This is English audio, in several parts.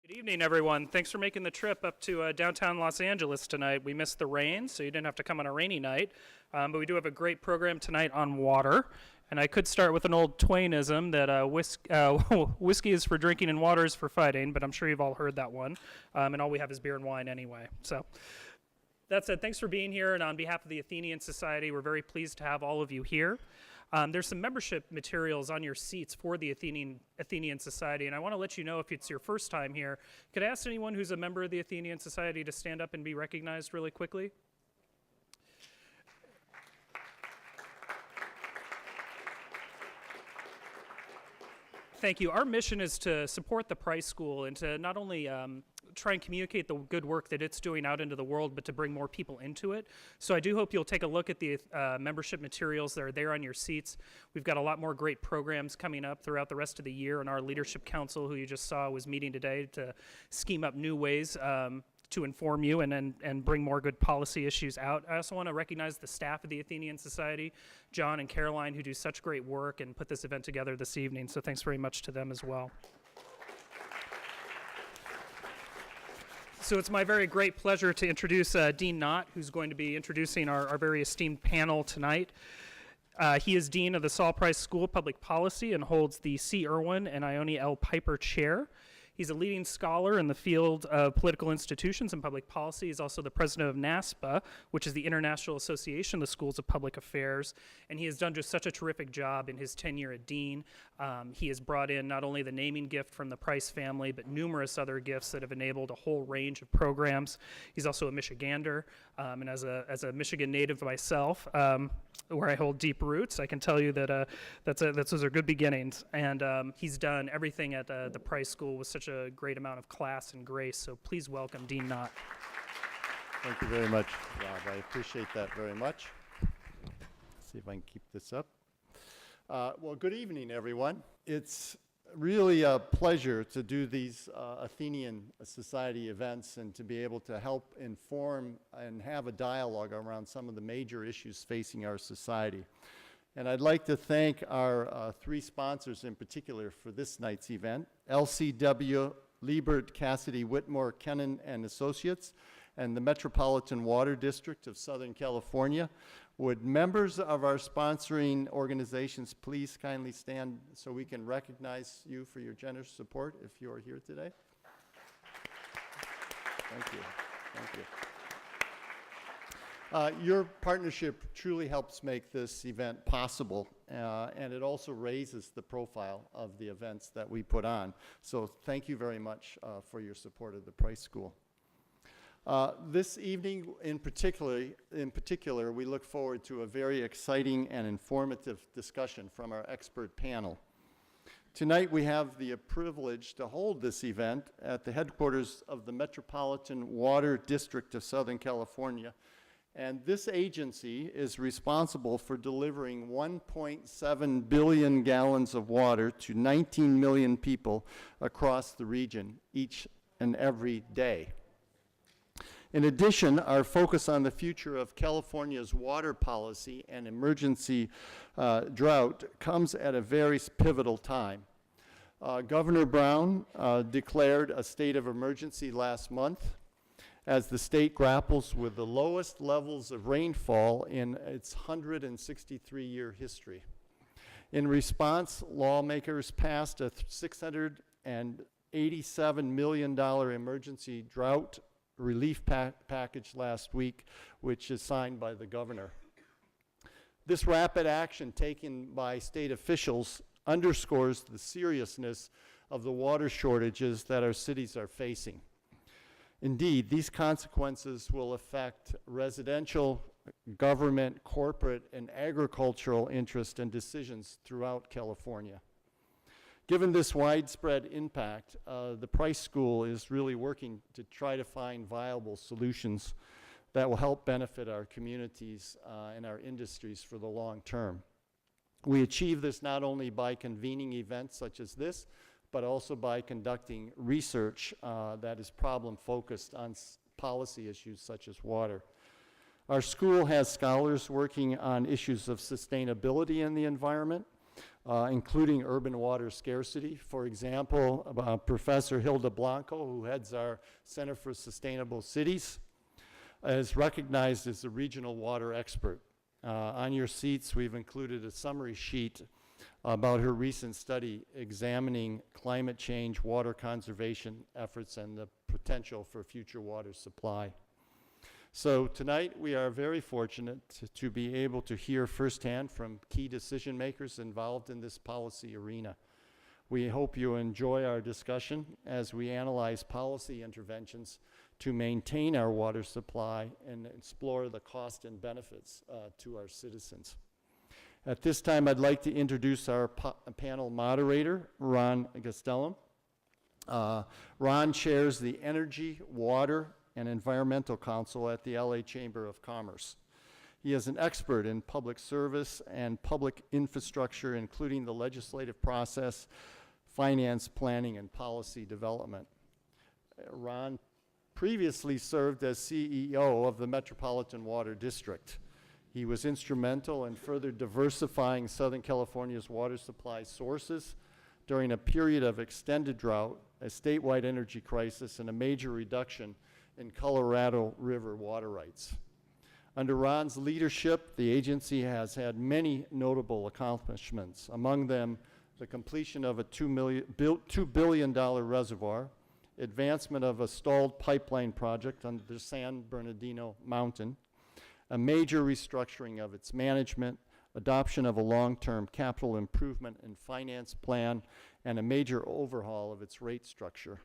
Good evening, everyone. Thanks for making the trip up to downtown Los Angeles tonight. We missed the rain, so you didn't have to come on a rainy night. But we do have a great program tonight on water. And I could start with an old Twainism that whiskey is for drinking and water is for fighting, but I'm sure you've all heard that one. And all we have is beer and wine anyway. So that said, thanks for being here. And on behalf of the Athenian Society, we're very pleased to have all of you here. There's some membership materials on your seats for the Athenian Society, and I want to let you know if it's your first time here. Could I ask anyone who's a member of the Athenian Society to stand up and be recognized really quickly? Thank you. Our mission is to support the Price School and to not only try and communicate the good work that it's doing out into the world, but to bring more people into it. So I do hope you'll take a look at the membership materials that are there on your seats. We've got a lot more great programs coming up throughout the rest of the year, and our Leadership Council, who you just saw, was meeting today to scheme up new ways to inform you and bring more good policy issues out. I also want to recognize the staff of the Athenian Society, John and Caroline, who do such great work and put this event together this evening. So thanks very much to them as well. So it's my very great pleasure to introduce Dean Knott, who's going to be introducing our very esteemed panel tonight. He is Dean of the Saul Price School of Public Policy and holds the C. Irwin and Ione L. Piper Chair. He's a leading scholar in the field of political institutions and public policy. He's also the president of NASPA, which is the International Association of the Schools of Public Affairs, and he has done just such a terrific job in his tenure at Dean. He has brought in not only the naming gift from the Price family, but numerous other gifts that have enabled a whole range of programs. He's also a Michigander, and as a Michigan native myself, where I hold deep roots, I can tell you that those are good beginnings. And he's done everything at the Price School with such a great amount of class and grace. So please welcome Dean Knott. Thank you very much, Rob. I appreciate that very much. Let's see if I can keep this up. Well, good evening, everyone. It's really a pleasure to do these Athenian Society events and to be able to help inform and have a dialogue around some of the major issues facing our society. And I'd like to thank our three sponsors in particular for this night's event: LCW, Liebert, Cassidy, Whitmore, Kennan Associates, and the Metropolitan Water District of Southern California. Would members of our sponsoring organizations please kindly stand so we can recognize you for your generous support if you are here today? Thank you. Thank you. Your partnership truly helps make this event possible, and it also raises the profile of the events that we put on. So thank you very much for your support of the Price School. This evening in particular, we look forward to a very exciting and informative discussion from our expert panel. Tonight we have the privilege to hold this event at the headquarters of the Metropolitan Water District of Southern California. And this agency is responsible for delivering 1.7 billion gallons of water to 19 million people across the region each and every day. In addition, our focus on the future of California's water policy and emergency drought comes at a very pivotal time. Governor Brown declared a state of emergency last month as the state grapples with the lowest levels of rainfall in its 163-year history. In response, lawmakers passed a $687 million emergency drought relief package last week, which is signed by the governor. This rapid action taken by state officials underscores the seriousness of the water shortages that our cities are facing. Indeed, these consequences will affect residential, government, corporate, and agricultural interest and decisions throughout California. Given this widespread impact, the Price School is really working to try to find viable solutions that will help benefit our communities and our industries for the long term. We achieve this not only by convening events such as this, but also by conducting research that is problem-focused on policy issues such as water. Our school has scholars working on issues of sustainability in the environment, including urban water scarcity. For example, Professor Hilda Blanco, who heads our Center for Sustainable Cities, is recognized as the regional water expert. On your seats, we've included a summary sheet about her recent study examining climate change, water conservation efforts, and the potential for future water supply. So tonight we are very fortunate to be able to hear firsthand from key decision makers involved in this policy arena. We hope you enjoy our discussion as we analyze policy interventions to maintain our water supply and explore the cost and benefits to our citizens. At this time, I'd like to introduce our panel moderator, Ron Gastelum. Ron chairs the Energy, Water, and Environmental Council at the LA Chamber of Commerce. He is an expert in public service and public infrastructure, including the legislative process, finance, planning, and policy development. Ron previously served as CEO of the Metropolitan Water District. He was instrumental in further diversifying Southern California's water supply sources during a period of extended drought, a statewide energy crisis, and a major reduction in Colorado River water rights. Under Ron's leadership, the agency has had many notable accomplishments, among them the completion of a $2 billion reservoir, advancement of a stalled pipeline project under the San Bernardino Mountain, a major restructuring of its management, adoption of a long-term capital improvement and finance plan, and a major overhaul of its rate structure.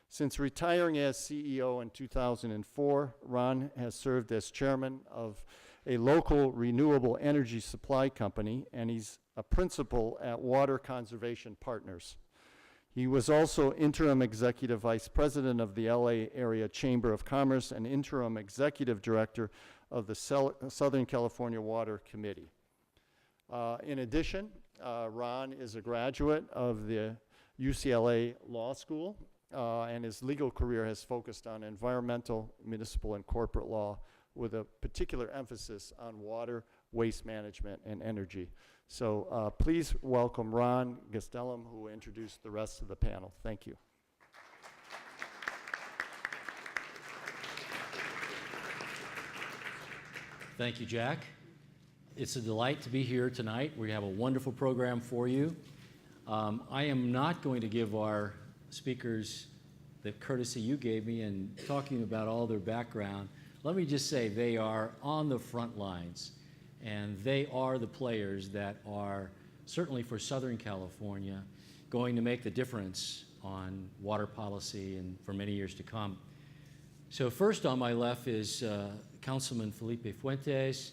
Since retiring as CEO in 2004, Ron has served as chairman of a local renewable energy supply company, and he's a principal at Water Conservation Partners. He was also interim executive vice president of the LA Area Chamber of Commerce and interim executive director of the Southern California Water Committee. In addition, Ron is a graduate of the UCLA Law School, and his legal career has focused on environmental, municipal, and corporate law with a particular emphasis on water, waste management, and energy. So please welcome Ron Gastelum, who will introduce the rest of the panel. Thank you. Thank you, Jack. It's a delight to be here tonight. We have a wonderful program for you. I am not going to give our speakers the courtesy you gave me in talking about all their background. Let me just say they are on the front lines, and they are the players that are, certainly for Southern California, going to make the difference on water policy and for many years to come. So first on my left is Councilman Felipe Fuentes.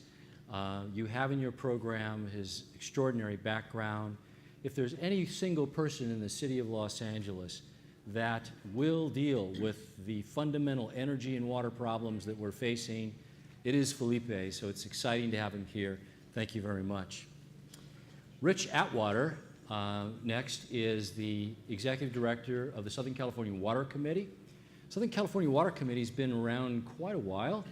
You have in your program his extraordinary background. If there's any single person in the city of Los Angeles that will deal with the fundamental energy and water problems that we're facing, it is Felipe, so it's exciting to have him here. Thank you very much. Rich Atwater, next, is the Executive Director of the Southern California Water Committee. Southern California Water Committee has been around quite a while,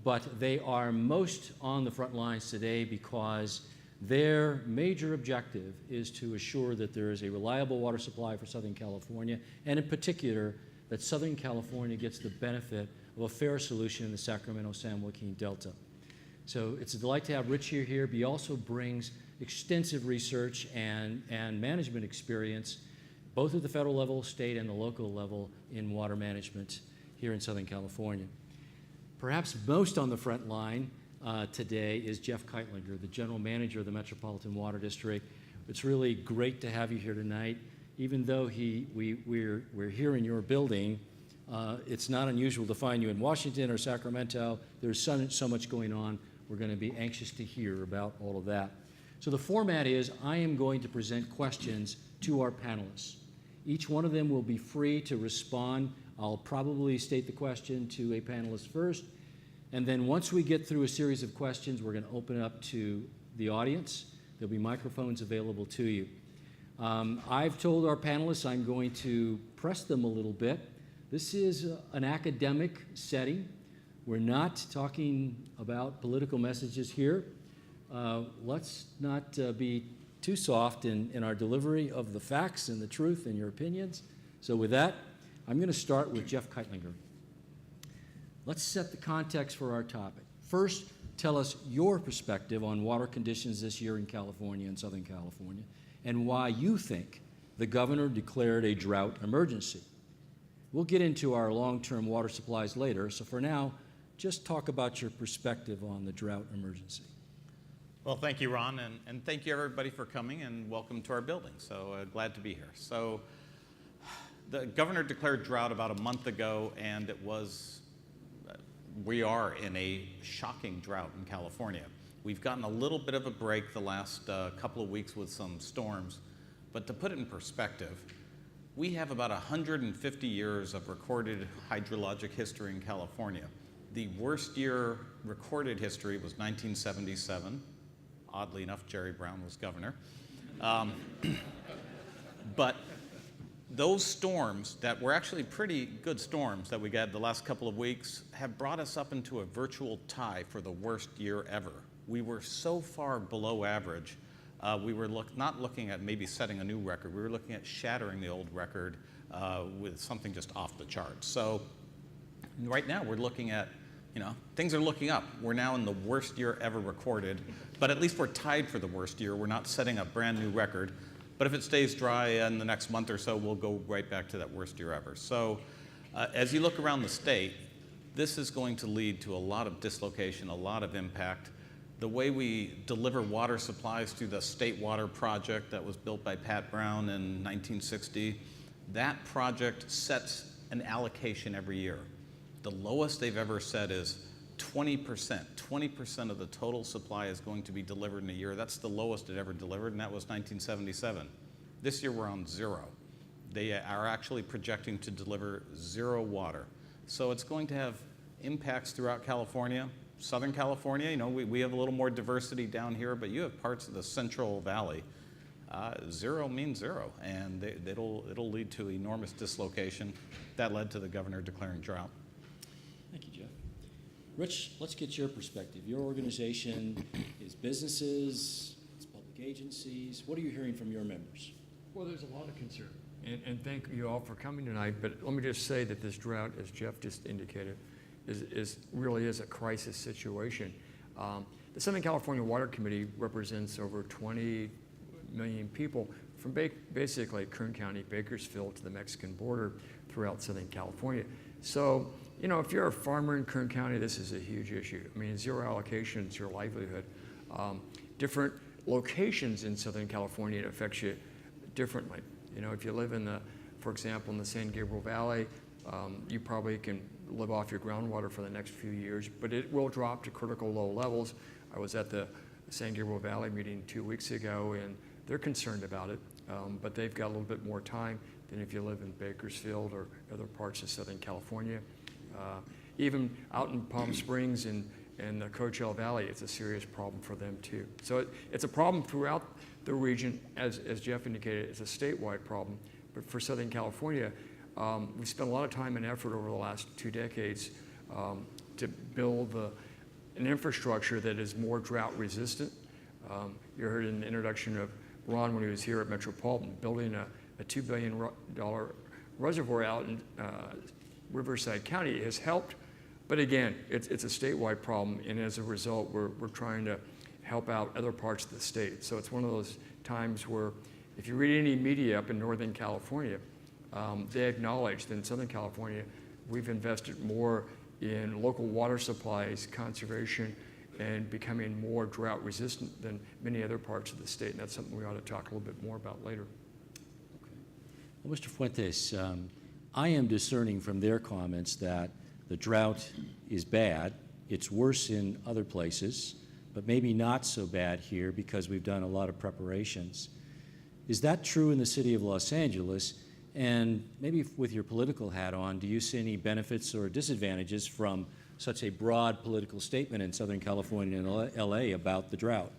but they are most on the front lines today because their major objective is to assure that there is a reliable water supply for Southern California, and in particular, that Southern California gets the benefit of a fair solution in the Sacramento-San Joaquin Delta. So it's a delight to have Rich here. He also brings extensive research and management experience, both at the federal level, state, and the local level in water management here in Southern California. Perhaps most on the front line today is Jeff Kightlinger, the General Manager of the Metropolitan Water District. It's really great to have you here tonight. Even though we're here in your building, it's not unusual to find you in Washington or Sacramento. There's so much going on. We're going to be anxious to hear about all of that. So the format is I am going to present questions to our panelists. Each one of them will be free to respond. I'll probably state the question to a panelist first, and then once we get through a series of questions, we're going to open it up to the audience. There'll be microphones available to you. I've told our panelists I'm going to press them a little bit. This is an academic setting. We're not talking about political messages here. Let's not be too soft in our delivery of the facts and the truth and your opinions. So with that, I'm going to start with Jeff Kightlinger. Let's set the context for our topic. First, tell us your perspective on water conditions this year in California and Southern California, and why you think the governor declared a drought emergency. We'll get into our long-term water supplies later, so for now, just talk about your perspective on the drought emergency. Well, thank you, Ron, and thank you everybody for coming, and welcome to our building. So glad to be here. So the governor declared drought about a month ago, and we are in a shocking drought in California. We've gotten a little bit of a break the last couple of weeks with some storms, but to put it in perspective, we have about 150 years of recorded hydrologic history in California. The worst year recorded history was 1977. Oddly enough, Jerry Brown was governor. But those storms that were actually pretty good storms that we got the last couple of weeks have brought us up into a virtual tie for the worst year ever. We were so far below average. We were not looking at maybe setting a new record. We were looking at shattering the old record with something just off the charts. So right now we're looking at, things are looking up. We're now in the worst year ever recorded, but at least we're tied for the worst year. We're not setting a brand new record. But if it stays dry in the next month or so, we'll go right back to that worst year ever. So as you look around the state, this is going to lead to a lot of dislocation, a lot of impact. The way we deliver water supplies through the State Water Project that was built by Pat Brown in 1960, that project sets an allocation every year. The lowest they've ever set is 20%. 20% of the total supply is going to be delivered in a year. That's the lowest it ever delivered, and that was 1977. This year we're on 0. They are actually projecting to deliver 0 water. So it's going to have impacts throughout California. Southern California, we have a little more diversity down here, but you have parts of the Central Valley. 0 means 0, and it'll lead to enormous dislocation. That led to the governor declaring drought. Thank you, Jeff. Rich, let's get your perspective. Your organization is businesses, it's public agencies. What are you hearing from your members? Well, there's a lot of concern, and thank you all for coming tonight, but let me just say that this drought, as Jeff just indicated, really is a crisis situation. The Southern California Water Committee represents over 20 million people from basically Kern County, Bakersfield to the Mexican border throughout Southern California. So, if you're a farmer in Kern County, this is a huge issue. I mean, 0 allocation is your livelihood. Different locations in Southern California, it affects you differently. If you live for example, in the San Gabriel Valley, you probably can live off your groundwater for the next few years, but it will drop to critical low levels. I was at the San Gabriel Valley meeting 2 weeks ago, and they're concerned about it, but they've got a little bit more time than if you live in Bakersfield or other parts of Southern California. Even out in Palm Springs and the Coachella Valley, it's a serious problem for them too. So it's a problem throughout the region. As Jeff indicated, it's a statewide problem, but for Southern California, we spent a lot of time and effort over the last 2 decades to build an infrastructure that is more drought resistant. You heard in the introduction of Ron when he was here at Metropolitan, building a $2 billion reservoir out in Riverside County has helped, but again, it's a statewide problem, and as a result, we're trying to help out other parts of the state. So it's one of those times where if you read any media up in Northern California, they acknowledge that in Southern California, we've invested more in local water supplies, conservation, and becoming more drought resistant than many other parts of the state, and that's something we ought to talk a little bit more about later. Okay. Well, Mr. Fuentes, I am discerning from their comments that the drought is bad. It's worse in other places, but maybe not so bad here because we've done a lot of preparations. Is that true in the city of Los Angeles? And maybe with your political hat on, do you see any benefits or disadvantages from such a broad political statement in Southern California and LA about the drought?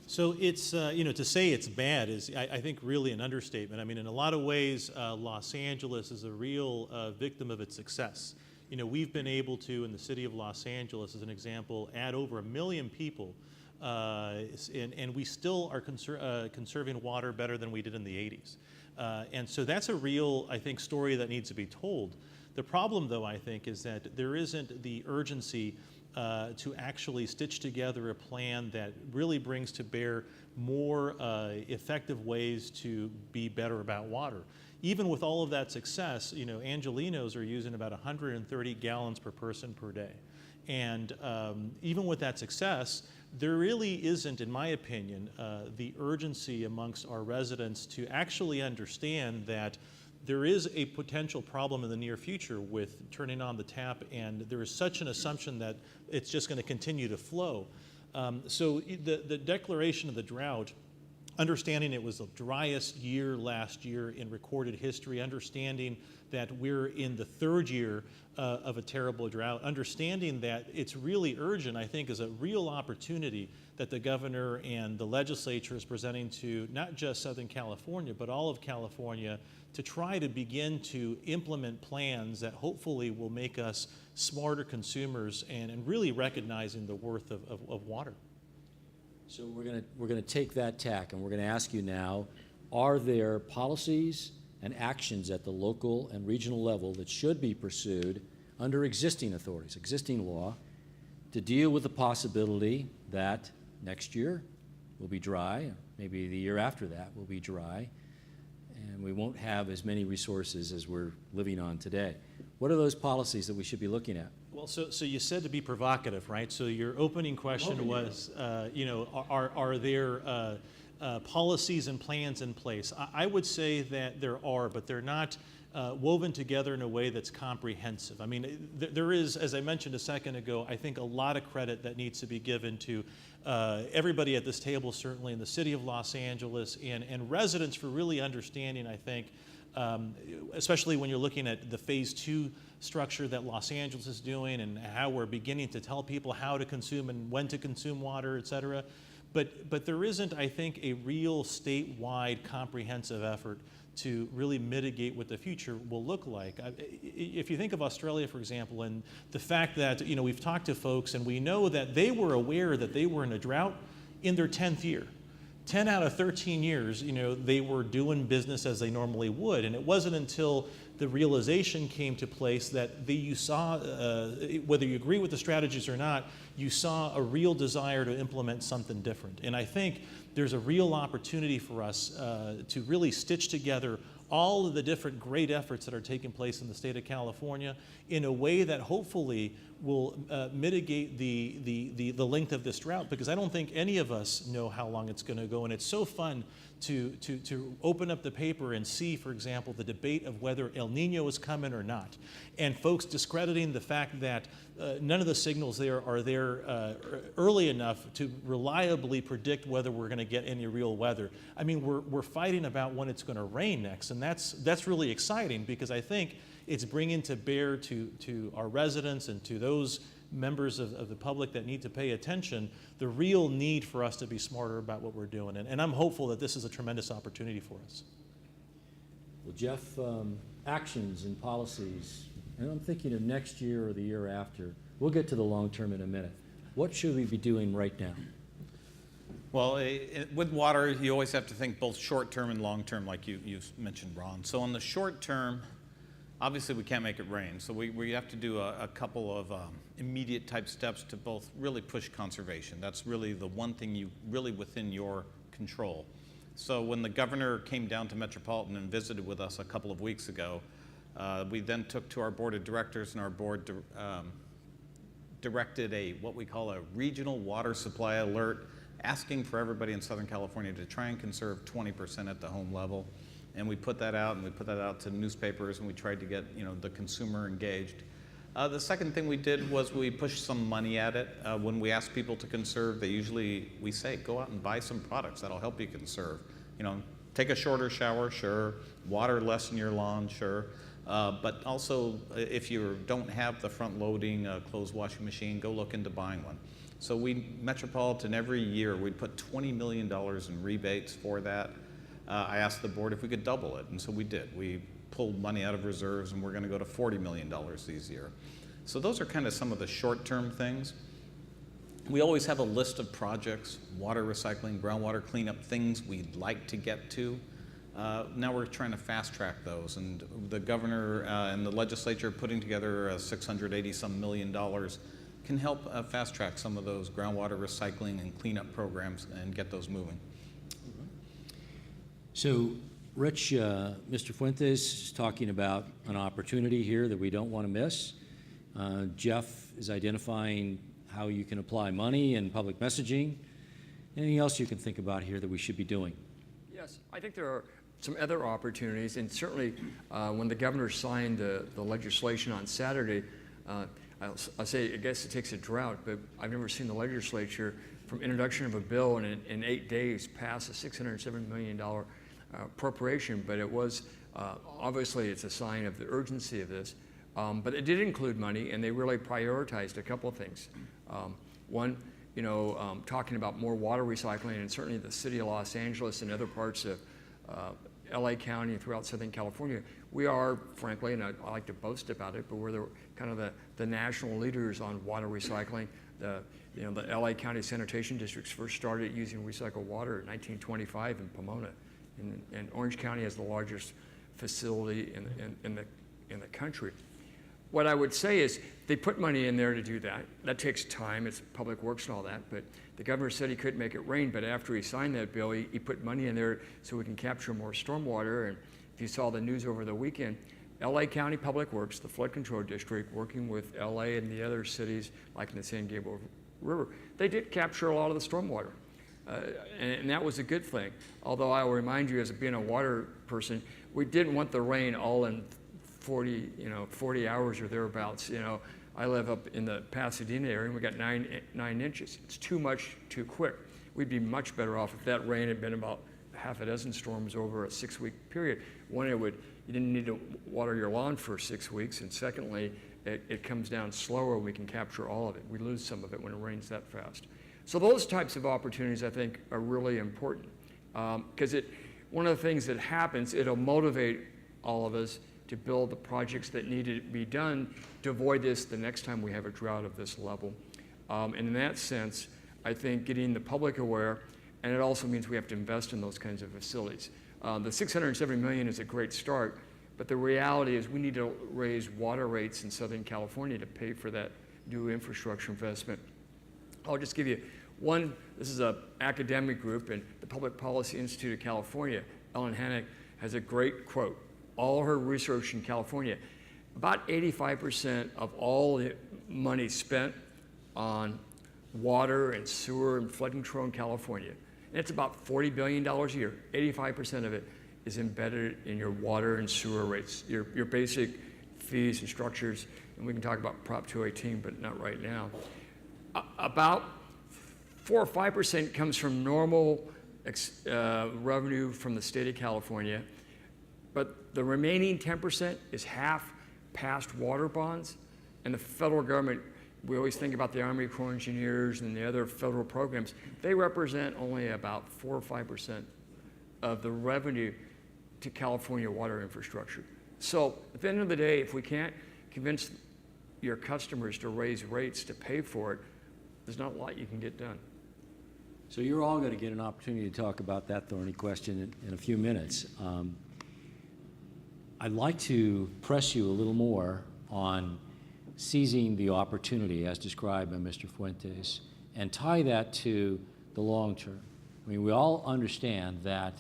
So it's, to say it's bad is, I think, really an understatement. I mean, in a lot of ways, Los Angeles is a real victim of its success. We've been able to, in the city of Los Angeles, as an example, add over 1 million people and we still are conserving water better than we did in the 80s. And so that's a real, I think, story that needs to be told. The problem, though, I think, is that there isn't the urgency to actually stitch together a plan that really brings to bear more effective ways to be better about water. Even with all of that success, you know, Angelenos are using about 130 gallons per person per day. And even with that success, there really isn't, in my opinion, the urgency amongst our residents to actually understand that there is a potential problem in the near future with turning on the tap, and there is such an assumption that it's just going to continue to flow. So the declaration of the drought, understanding it was the driest year last year in recorded history, understanding that we're in the third year of a terrible drought, understanding that it's really urgent, I think, is a real opportunity that the governor and the legislature is presenting to not just Southern California, but all of California, to try to begin to implement plans that hopefully will make us smarter consumers and really recognizing the worth of water. So we're gonna take that tack, and we're gonna ask you now, are there policies and actions at the local and regional level that should be pursued under existing authorities, existing law, to deal with the possibility that next year will be dry, maybe the year after that will be dry, and we won't have as many resources as we're living on today? What are those policies that we should be looking at? Well, so you said to be provocative, right? So your opening question was, you know, are there policies and plans in place? I would say that there are, but they're not woven together in a way that's comprehensive. I mean, there is, as I mentioned a second ago, I think a lot of credit that needs to be given to everybody at this table, certainly in the city of Los Angeles, and residents for really understanding, I think, especially when you're looking at the phase 2 structure that Los Angeles is doing and how we're beginning to tell people how to consume and when to consume water, et cetera. But there isn't, I think, a real statewide comprehensive effort to really mitigate what the future will look like. If you think of Australia, for example, and the fact that, you know, we've talked to folks and we know that they were aware that they were in a drought in their 10th year. 10 out of 13 years, you know, they were doing business as they normally would. And it wasn't until the realization came to place that you saw, whether you agree with the strategies or not, you saw a real desire to implement something different. And I think there's a real opportunity for us to really stitch together all of the different great efforts that are taking place in the state of California in a way that hopefully will mitigate the length of this drought, because I don't think any of us know how long it's going to go. And it's so fun to open up the paper and see, for example, the debate of whether El Nino is coming or not, and folks discrediting the fact that none of the signals there are early enough to reliably predict whether we're going to get any real weather. I mean, we're fighting about when it's going to rain next, and that's really exciting, because I think it's bringing to bear to our residents and to those members of the public that need to pay attention the real need for us to be smarter about what we're doing. And I'm hopeful that this is a tremendous opportunity for us. Well, Jeff, actions and policies, and I'm thinking of next year or the year after. We'll get to the long term in a minute. What should we be doing right now? Well, with water, you always have to think both short term and long term, like you've mentioned, Ron. So on the short term, obviously we can't make it rain. So we have to do a couple of immediate type steps to both really push conservation. That's really the one thing really within your control. So when the governor came down to Metropolitan and visited with us a couple of weeks ago, we then took to our board of directors, and our board directed what we call a regional water supply alert, asking for everybody in Southern California to try and conserve 20% at the home level. And we put that out, and we put that out to newspapers, and we tried to get, you know, the consumer engaged. The second thing we did was we pushed some money at it. When we ask people to conserve, we say, go out and buy some products that'll help you conserve. You know, take a shorter shower, sure. Water less in your lawn, sure. But also, if you don't have the front-loading clothes washing machine, go look into buying one. So Metropolitan, every year, we put $20 million in rebates for that. I asked the board if we could double it, and so we did. We pulled money out of reserves, and we're going to go to $40 million this year. So those are kind of some of the short-term things. We always have a list of projects, water recycling, groundwater cleanup, things we'd like to get to. Now we're trying to fast track those, and the governor and the legislature putting together $680-some million can help fast track some of those groundwater recycling and cleanup programs and get those moving. So, Rich, Mr. Fuentes is talking about an opportunity here that we don't want to miss. Jeff is identifying how you can apply money and public messaging. Anything else you can think about here that we should be doing? Yes, I think there are some other opportunities, and certainly when the governor signed the legislation on Saturday, I'll say, I guess it takes a drought, but I've never seen the legislature, from introduction of a bill and in 8 days, pass a $607 million appropriation, but it was, obviously it's a sign of the urgency of this, but it did include money, and they really prioritized a couple of things. One, talking about more water recycling, and certainly the city of Los Angeles and other parts of LA County and throughout Southern California, we are, frankly, and I like to boast about it, but we're the national leaders on water recycling. The LA County sanitation districts first started using recycled water in 1925 in Pomona, and Orange County has the largest facility in the country. What I would say is they put money in there to do that. That takes time. It's public works and all that. But the governor said he couldn't make it rain. But after he signed that bill, he put money in there so we can capture more stormwater. And if you saw the news over the weekend, LA County Public Works, the flood control district, working with LA and the other cities like in the San Gabriel River, they did capture a lot of the stormwater. And that was a good thing. Although I will remind you, as being a water person, we didn't want the rain all in 40 hours or thereabouts. I live up in the Pasadena area, and we got 9 inches. It's too much, too quick. We'd be much better off if that rain had been about half a dozen storms over a 6-week period. One, you didn't need to water your lawn for 6 weeks, and secondly, it comes down slower. We can capture all of it. We lose some of it when it rains that fast. So those types of opportunities, I think, are really important, because one of the things that happens, it'll motivate all of us to build the projects that need to be done to avoid this the next time we have a drought of this level. And in that sense, I think getting the public aware, and it also means we have to invest in those kinds of facilities. The $670 million is a great start, but the reality is we need to raise water rates in Southern California to pay for that new infrastructure investment. I'll just give you one. This is an academic group, and the Public Policy Institute of California, Ellen Hannock, has a great quote. All her research in California, about 85% of all the money spent on water and sewer and flood control in California, and it's about $40 billion a year, 85% of it is embedded in your water and sewer rates, your basic fees and structures, and we can talk about Prop 218, but not right now. About 4 or 5% comes from normal revenue from the state of California, but the remaining 10% is half past water bonds, and the federal government, we always think about the Army Corps of Engineers and the other federal programs, they represent only about 4 or 5% of the revenue to California water infrastructure. So at the end of the day, if we can't convince your customers to raise rates to pay for it, there's not a lot you can get done. So you're all going to get an opportunity to talk about that thorny question in a few minutes. I'd like to press you a little more on seizing the opportunity as described by Mr. Fuentes and tie that to the long term. I mean, we all understand that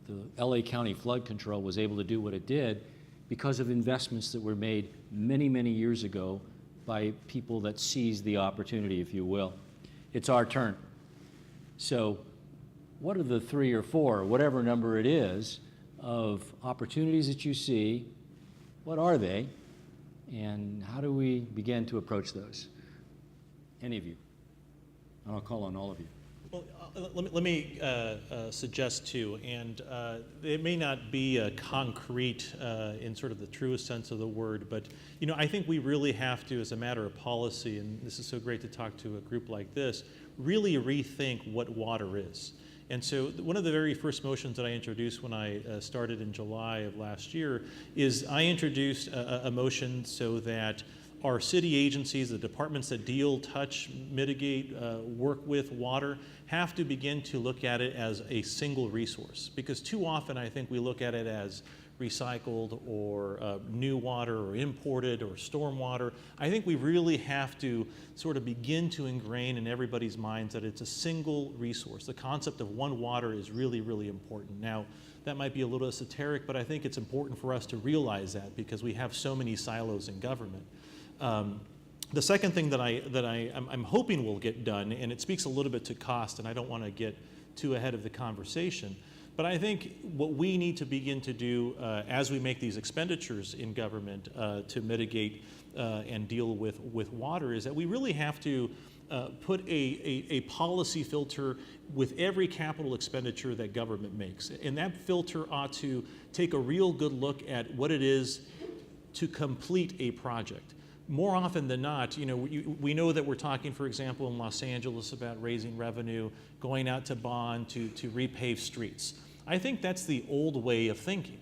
the LA County flood control was able to do what it did because of investments that were made many, many years ago by people that seized the opportunity, if you will. It's our turn. So what are the 3 or 4, whatever number it is, of opportunities that you see? What are they? And how do we begin to approach those? Any of you? I'll call on all of you. Well, let me suggest too, and it may not be concrete in sort of the truest sense of the word, but I think we really have to, as a matter of policy, and this is so great to talk to a group like this, really rethink what water is. And so one of the very first motions that I introduced when I started in July of last year is I introduced a motion so that our city agencies, the departments that deal, touch, mitigate, work with water, have to begin to look at it as a single resource. Because too often I think we look at it as recycled or new water or imported or stormwater. I think we really have to sort of begin to ingrain in everybody's minds that it's a single resource. The concept of one water is really, really important. Now, that might be a little esoteric, but I think it's important for us to realize that because we have so many silos in government. The second thing that I'm hoping will get done, and it speaks a little bit to cost, and I don't want to get too ahead of the conversation, but I think what we need to begin to do as we make these expenditures in government to mitigate and deal with water is that we really have to put a policy filter with every capital expenditure that government makes. And that filter ought to take a real good look at what it is to complete a project. More often than not, you know, we know that we're talking, for example, in Los Angeles about raising revenue, going out to bond to repave streets. I think that's the old way of thinking.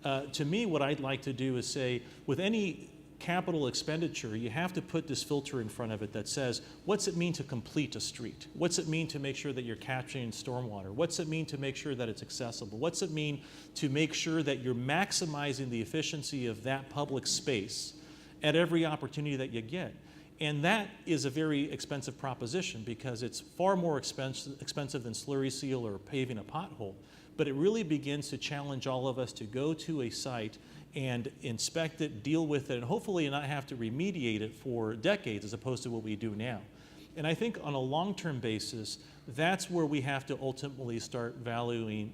To me, what I'd like to do is say, with any capital expenditure, you have to put this filter in front of it that says, what's it mean to complete a street? What's it mean to make sure that you're capturing stormwater? What's it mean to make sure that it's accessible? What's it mean to make sure that you're maximizing the efficiency of that public space at every opportunity that you get? And that is a very expensive proposition because it's far more expensive than slurry seal or paving a pothole. But it really begins to challenge all of us to go to a site and inspect it, deal with it, and hopefully not have to remediate it for decades as opposed to what we do now. And I think on a long-term basis, that's where we have to ultimately start valuing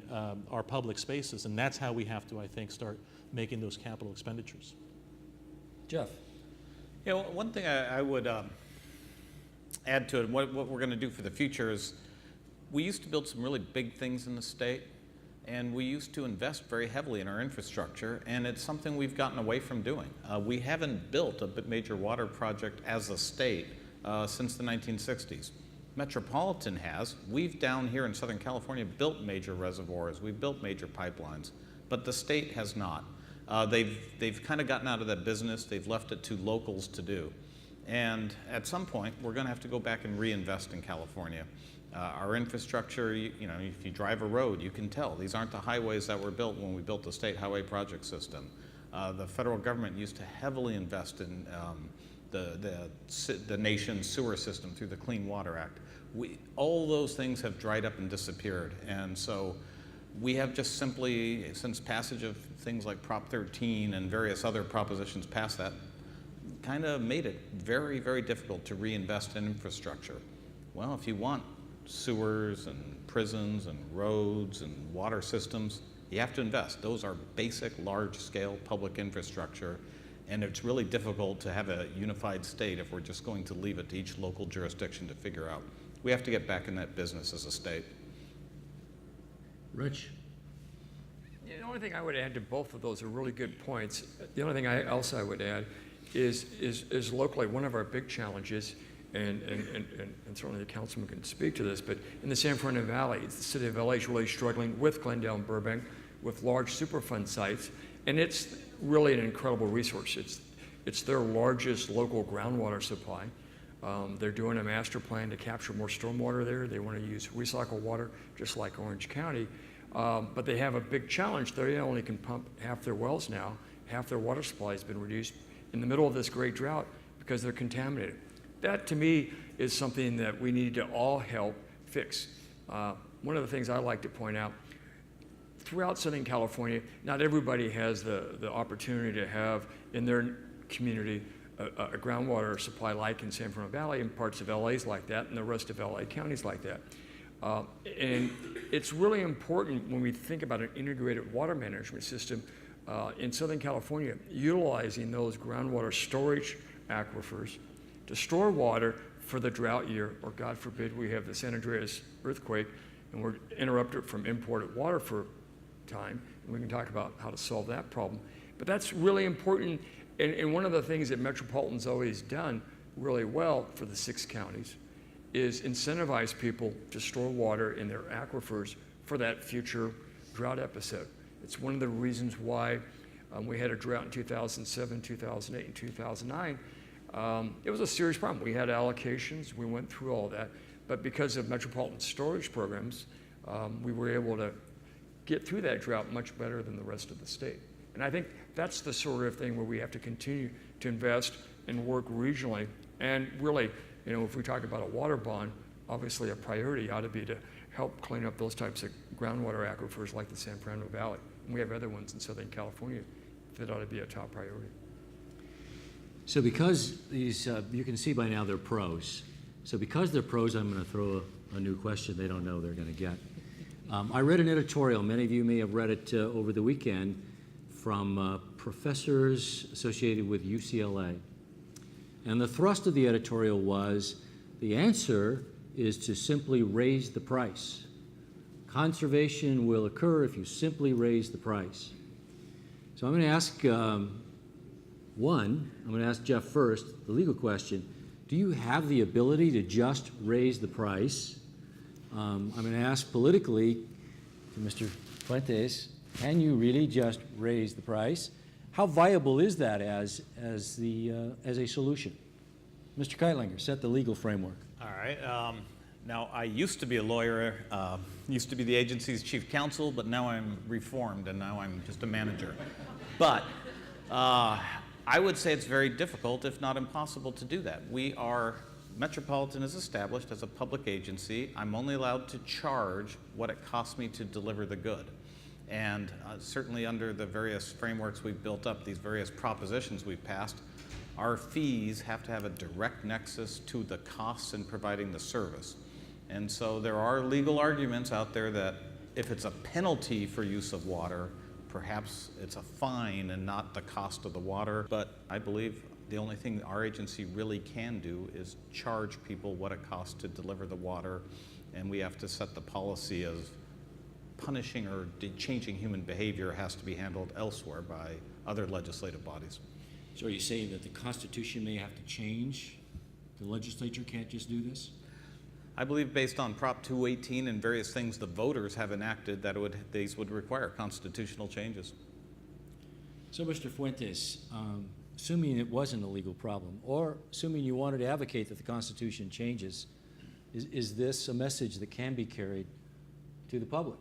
our public spaces, and that's how we have to, I think, start making those capital expenditures. Jeff. Yeah, well, one thing I would add to it, what we're going to do for the future is we used to build some really big things in the state, and we used to invest very heavily in our infrastructure, and it's something we've gotten away from doing. We haven't built a major water project as a state since the 1960s. Metropolitan has. We've down here in Southern California built major reservoirs, we've built major pipelines, but the state has not. They've kind of gotten out of that business, they've left it to locals to do. And at some point, we're going to have to go back and reinvest in California. Our infrastructure, you know, if you drive a road, you can tell. These aren't the highways that were built when we built the state highway project system. The federal government used to heavily invest in the nation's sewer system through the Clean Water Act. All those things have dried up and disappeared. And so we have just simply, since passage of things like Prop 13 and various other propositions past that, kind of made it very, very difficult to reinvest in infrastructure. Well, if you want sewers and prisons and roads and water systems, you have to invest. Those are basic, large-scale public infrastructure, and it's really difficult to have a unified state if we're just going to leave it to each local jurisdiction to figure out. We have to get back in that business as a state. Rich. Yeah, the only thing I would add to both of those are really good points. The only thing else I would add is locally, one of our big challenges, and certainly the councilman can speak to this, but in the San Fernando Valley, the city of LA is really struggling with Glendale and Burbank with large Superfund sites, and it's really an incredible resource. It's their largest local groundwater supply. They're doing a master plan to capture more stormwater there. They want to use recycled water, just like Orange County. But they have a big challenge. They only can pump half their wells now. Half their water supply has been reduced in the middle of this great drought because they're contaminated. That, to me, is something that we need to all help fix. One of the things I like to point out, throughout Southern California, not everybody has the opportunity to have in their community a groundwater supply like in San Fernando Valley, and parts of LA's like that, and the rest of LA counties like that. And it's really important when we think about an integrated water management system in Southern California, utilizing those groundwater storage aquifers to store water for the drought year, or God forbid we have the San Andreas earthquake and we're interrupted from imported water for time, and we can talk about how to solve that problem. But that's really important, and one of the things that Metropolitan's always done really well for the 6 counties is incentivize people to store water in their aquifers for that future drought episode. It's one of the reasons why we had a drought in 2007, 2008, and 2009. It was a serious problem. We had allocations, we went through all that, but because of metropolitan storage programs, we were able to get through that drought much better than the rest of the state. And I think that's the sort of thing where we have to continue to invest and work regionally. And really, if we talk about a water bond, obviously a priority ought to be to help clean up those types of groundwater aquifers like the San Fernando Valley. And we have other ones in Southern California that ought to be a top priority. So because these, you can see by now they're pros. So because they're pros, I'm going to throw a new question they don't know they're going to get. I read an editorial, many of you may have read it over the weekend, from professors associated with UCLA. And the thrust of the editorial was, the answer is to simply raise the price. Conservation will occur if you simply raise the price. So I'm going to ask I'm going to ask Jeff first, the legal question. Do you have the ability to just raise the price? I'm going to ask politically to Mr. Fuentes, can you really just raise the price? How viable is that as a solution? Mr. Kightlinger, set the legal framework. All right. Now, I used to be a lawyer, used to be the agency's chief counsel, but now I'm reformed, and now I'm just a manager. But I would say it's very difficult, if not impossible, to do that. Metropolitan is established as a public agency. I'm only allowed to charge what it costs me to deliver the good. And certainly under the various frameworks we've built up, these various propositions we've passed, our fees have to have a direct nexus to the costs in providing the service. And so there are legal arguments out there that if it's a penalty for use of water, perhaps it's a fine and not the cost of the water. But I believe the only thing our agency really can do is charge people what it costs to deliver the water, and we have to set the policy of punishing or changing human behavior has to be handled elsewhere by other legislative bodies. So are you saying that the Constitution may have to change? The legislature can't just do this? I believe based on Prop 218 and various things the voters have enacted that these would require constitutional changes. So Mr. Fuentes, assuming it wasn't a legal problem, or assuming you wanted to advocate that the Constitution changes, is this a message that can be carried to the public?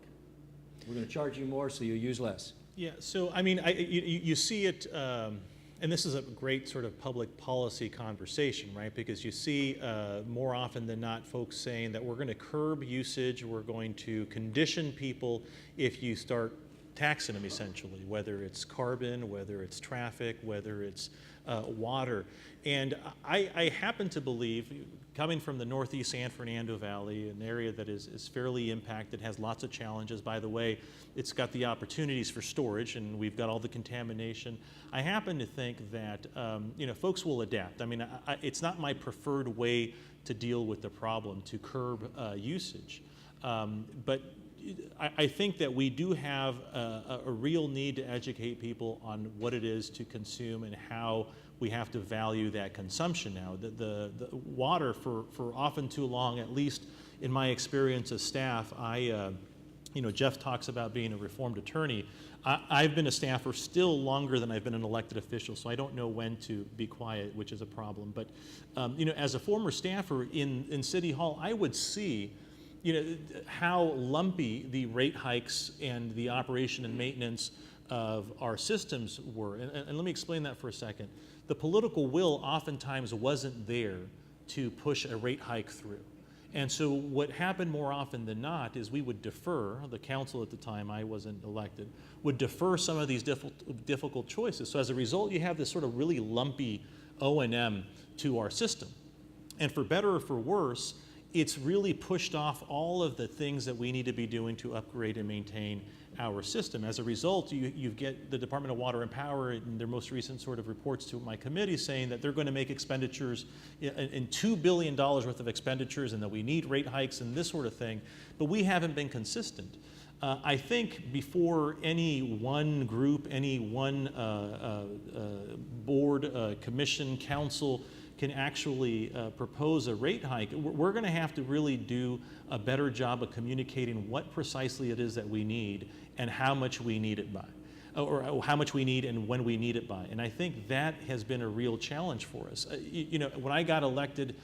We're going to charge you more so you'll use less. Yeah, so I mean, you see it, and this is a great sort of public policy conversation, right? Because you see more often than not folks saying that we're going to curb usage, we're going to condition people if you start taxing them essentially, whether it's carbon, whether it's traffic, whether it's water. And I happen to believe, coming from the northeast San Fernando Valley, an area that is fairly impacted, has lots of challenges. By the way, it's got the opportunities for storage, and we've got all the contamination. I happen to think that folks will adapt. I mean, it's not my preferred way to deal with the problem, to curb usage. But I think that we do have a real need to educate people on what it is to consume and how we have to value that consumption now. The water for often too long, at least in my experience as staff, Jeff talks about being a reformed attorney. I've been a staffer still longer than I've been an elected official, so I don't know when to be quiet, which is a problem. But as a former staffer in City Hall, I would see how lumpy the rate hikes and the operation and maintenance of our systems were. And let me explain that for a second. The political will oftentimes wasn't there to push a rate hike through. And so what happened more often than not is we would defer, the council at the time, I wasn't elected, would defer some of these difficult choices. So as a result, you have this sort of really lumpy O&M to our system. And for better or for worse, it's really pushed off all of the things that we need to be doing to upgrade and maintain our system. As a result, you get the Department of Water and Power in their most recent sort of reports to my committee saying that they're going to make expenditures in $2 billion worth of expenditures and that we need rate hikes and this sort of thing, but we haven't been consistent. I think before any one group, any one board, commission, council can actually propose a rate hike, we're going to have to really do a better job of communicating what precisely it is that we need and how much we need it by. or how much we need and when we need it by. And I think that has been a real challenge for us. You know, when I got elected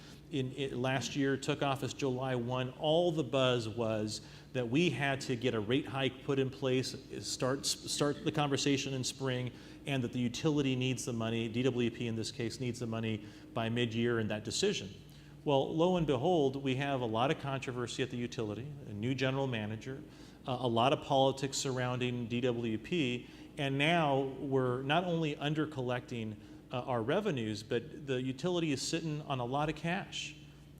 last year, took office July 1, all the buzz was that we had to get a rate hike put in place, start the conversation in spring, and that the utility needs the money, DWP in this case needs the money by mid-year in that decision. Well, lo and behold, we have a lot of controversy at the utility, a new general manager, a lot of politics surrounding DWP, and now we're not only under collecting our revenues, but the utility is sitting on a lot of cash.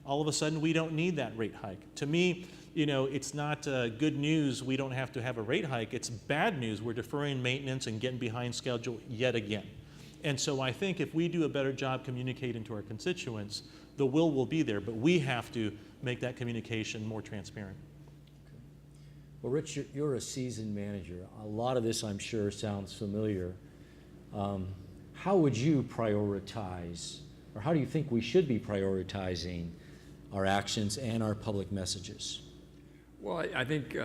All of a sudden, we don't need that rate hike. To me, you know, it's not good news we don't have to have a rate hike. It's bad news we're deferring maintenance and getting behind schedule yet again. And so I think if we do a better job communicating to our constituents, the will be there, but we have to make that communication more transparent. Well, Rich, you're a seasoned manager. A lot of this, I'm sure, sounds familiar. How would you prioritize, or how do you think we should be prioritizing our actions and our public messages? Well, I think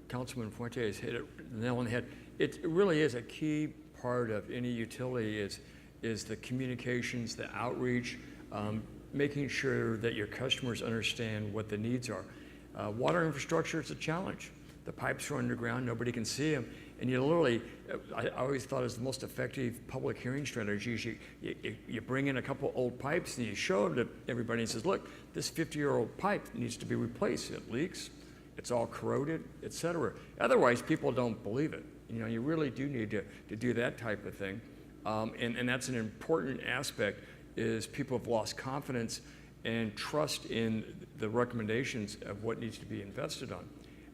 Councilman Fuentes hit it the nail on the head. It really is a key part of any utility is the communications, the outreach, making sure that your customers understand what the needs are. Water infrastructure is a challenge. The pipes are underground, nobody can see them, and you literally, I always thought is the most effective public hearing strategy is you bring in a couple old pipes and you show them to everybody and says, look, this 50-year-old pipe needs to be replaced. It leaks, it's all corroded, etc. Otherwise, people don't believe it. You know, you really do need to do that type of thing, and that's an important aspect. Is people have lost confidence and trust in the recommendations of what needs to be invested on.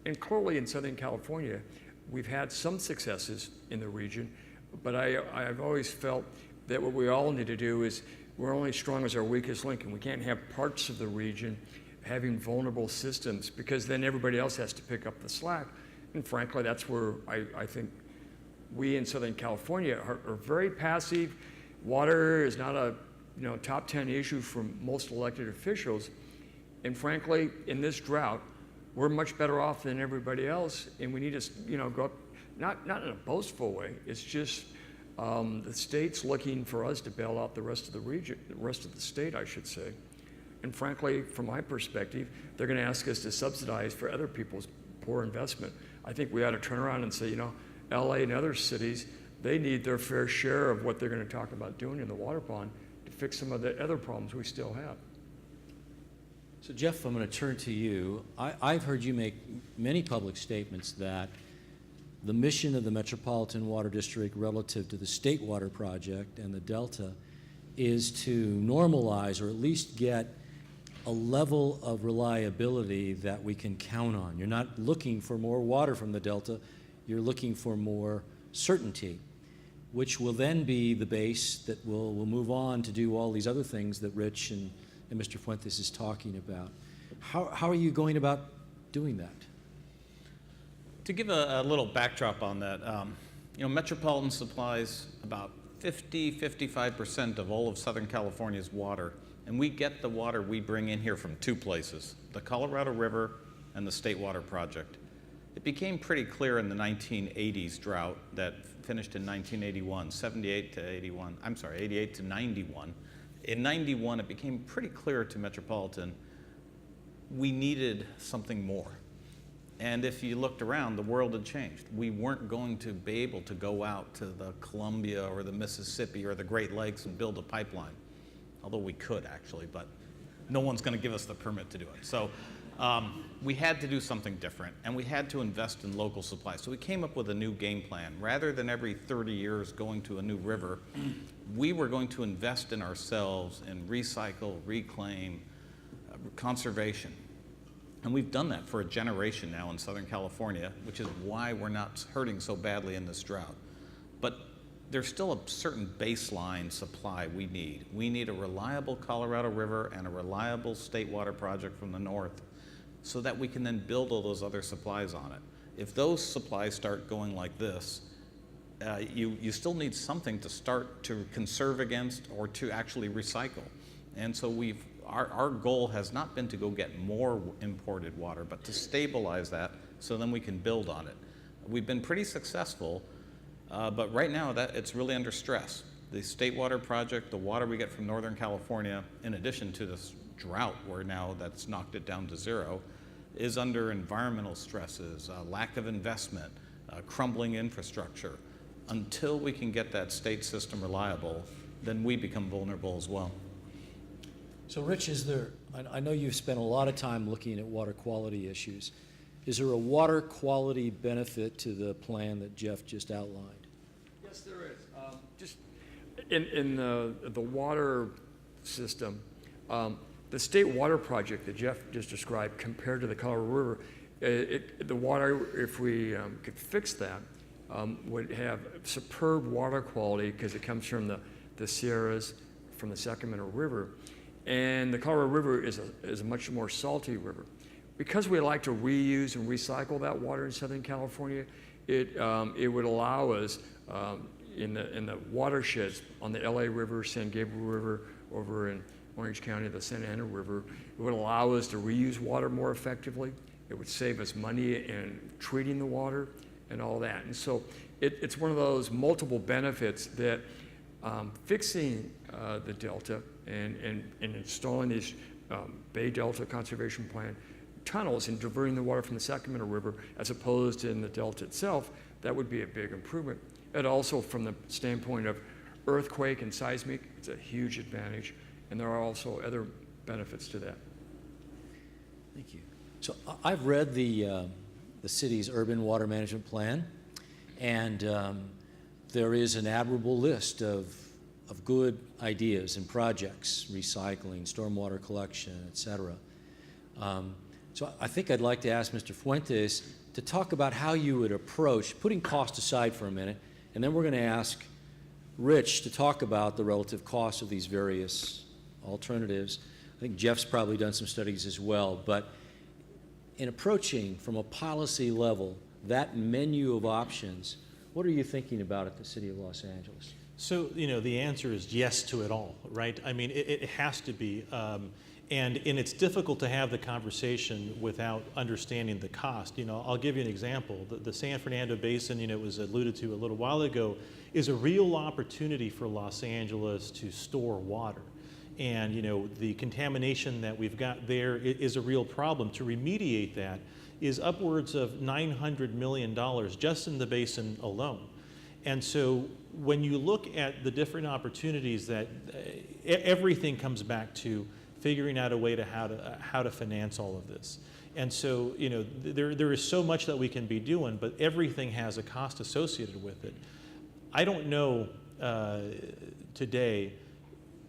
And clearly in Southern California, we've had some successes in the region, but I've always felt that what we all need to do is we're only strong as our weakest link, and we can't have parts of the region having vulnerable systems because then everybody else has to pick up the slack. And frankly, that's where I think we in Southern California are very passive. Water is not a top 10 issue for most elected officials. And frankly, in this drought, we're much better off than everybody else, and we need to, go up, not in a boastful way. It's just the state's looking for us to bail out the rest of the region, the rest of the state, I should say. And frankly, from my perspective, they're going to ask us to subsidize for other people's poor investment. I think we ought to turn around and say, LA and other cities, they need their fair share of what they're going to talk about doing in the water pond to fix some of the other problems we still have. So Jeff, I'm going to turn to you. I've heard you make many public statements that the mission of the Metropolitan Water District relative to the State Water Project and the Delta is to normalize or at least get a level of reliability that we can count on. You're not looking for more water from the Delta, you're looking for more certainty, which will then be the base that will move on to do all these other things that Rich and Mr. Fuentes is talking about. How are you going about doing that? To give a little backdrop on that, Metropolitan supplies about 55% of all of Southern California's water, and we get the water we bring in here from two places, the Colorado River and the State Water Project. It became pretty clear in the 1980s drought that finished in 1981, 88 to 91. In 91, it became pretty clear to Metropolitan we needed something more. And if you looked around, the world had changed. We weren't going to be able to go out to the Columbia or the Mississippi or the Great Lakes and build a pipeline. Although we could actually, but no one's going to give us the permit to do it. So we had to do something different, and we had to invest in local supply. So we came up with a new game plan. Rather than every 30 years going to a new river, we were going to invest in ourselves and recycle, reclaim, conservation. And we've done that for a generation now in Southern California, which is why we're not hurting so badly in this drought. But there's still a certain baseline supply we need. We need a reliable Colorado River and a reliable State Water Project from the north so that we can then build all those other supplies on it. If those supplies start going like this, you still need something to start to conserve against or to actually recycle. And so our goal has not been to go get more imported water, but to stabilize that so then we can build on it. We've been pretty successful But right now, it's really under stress. The state water project, the water we get from Northern California, in addition to this drought where now that's knocked it down to zero, is under environmental stresses, lack of investment, crumbling infrastructure. Until we can get that state system reliable, then we become vulnerable as well. So Rich, I know you've spent a lot of time looking at water quality issues. Is there a water quality benefit to the plan that Jeff just outlined? Yes, there is. Just in the water system, the state water project that Jeff just described compared to the Colorado River, the water, if we could fix that, would have superb water quality because it comes from the Sierras, from the Sacramento River. And the Colorado River is a much more salty river. Because we like to reuse and recycle that water in Southern California, it would allow us in the watersheds on the LA River, San Gabriel River, over in Orange County, the Santa Ana River, it would allow us to reuse water more effectively. It would save us money in treating the water and all that. And so it's one of those multiple benefits that fixing the Delta and installing these Bay Delta Conservation Plan tunnels and diverting the water from the Sacramento River as opposed to in the Delta itself, that would be a big improvement. And also from the standpoint of earthquake and seismic, it's a huge advantage. And there are also other benefits to that. Thank you. So I've read the city's urban water management plan, and there is an admirable list of good ideas and projects, recycling, stormwater collection, et cetera. So I think I'd like to ask Mr. Fuentes to talk about how you would approach, putting cost aside for a minute, and then we're going to ask Rich to talk about the relative cost of these various alternatives. I think Jeff's probably done some studies as well, but in approaching from a policy level that menu of options, what are you thinking about at the City of Los Angeles? So, the answer is yes to it all, right? I mean, it has to be. And it's difficult to have the conversation without understanding the cost. I'll give you an example. The San Fernando Basin, it was alluded to a little while ago, is a real opportunity for Los Angeles to store water. And, the contamination that we've got there is a real problem. To remediate that is upwards of $900 million just in the basin alone. And so when you look at the different opportunities, that everything comes back to figuring out a way to how to finance all of this. And so, there is so much that we can be doing, but everything has a cost associated with it. I don't know today,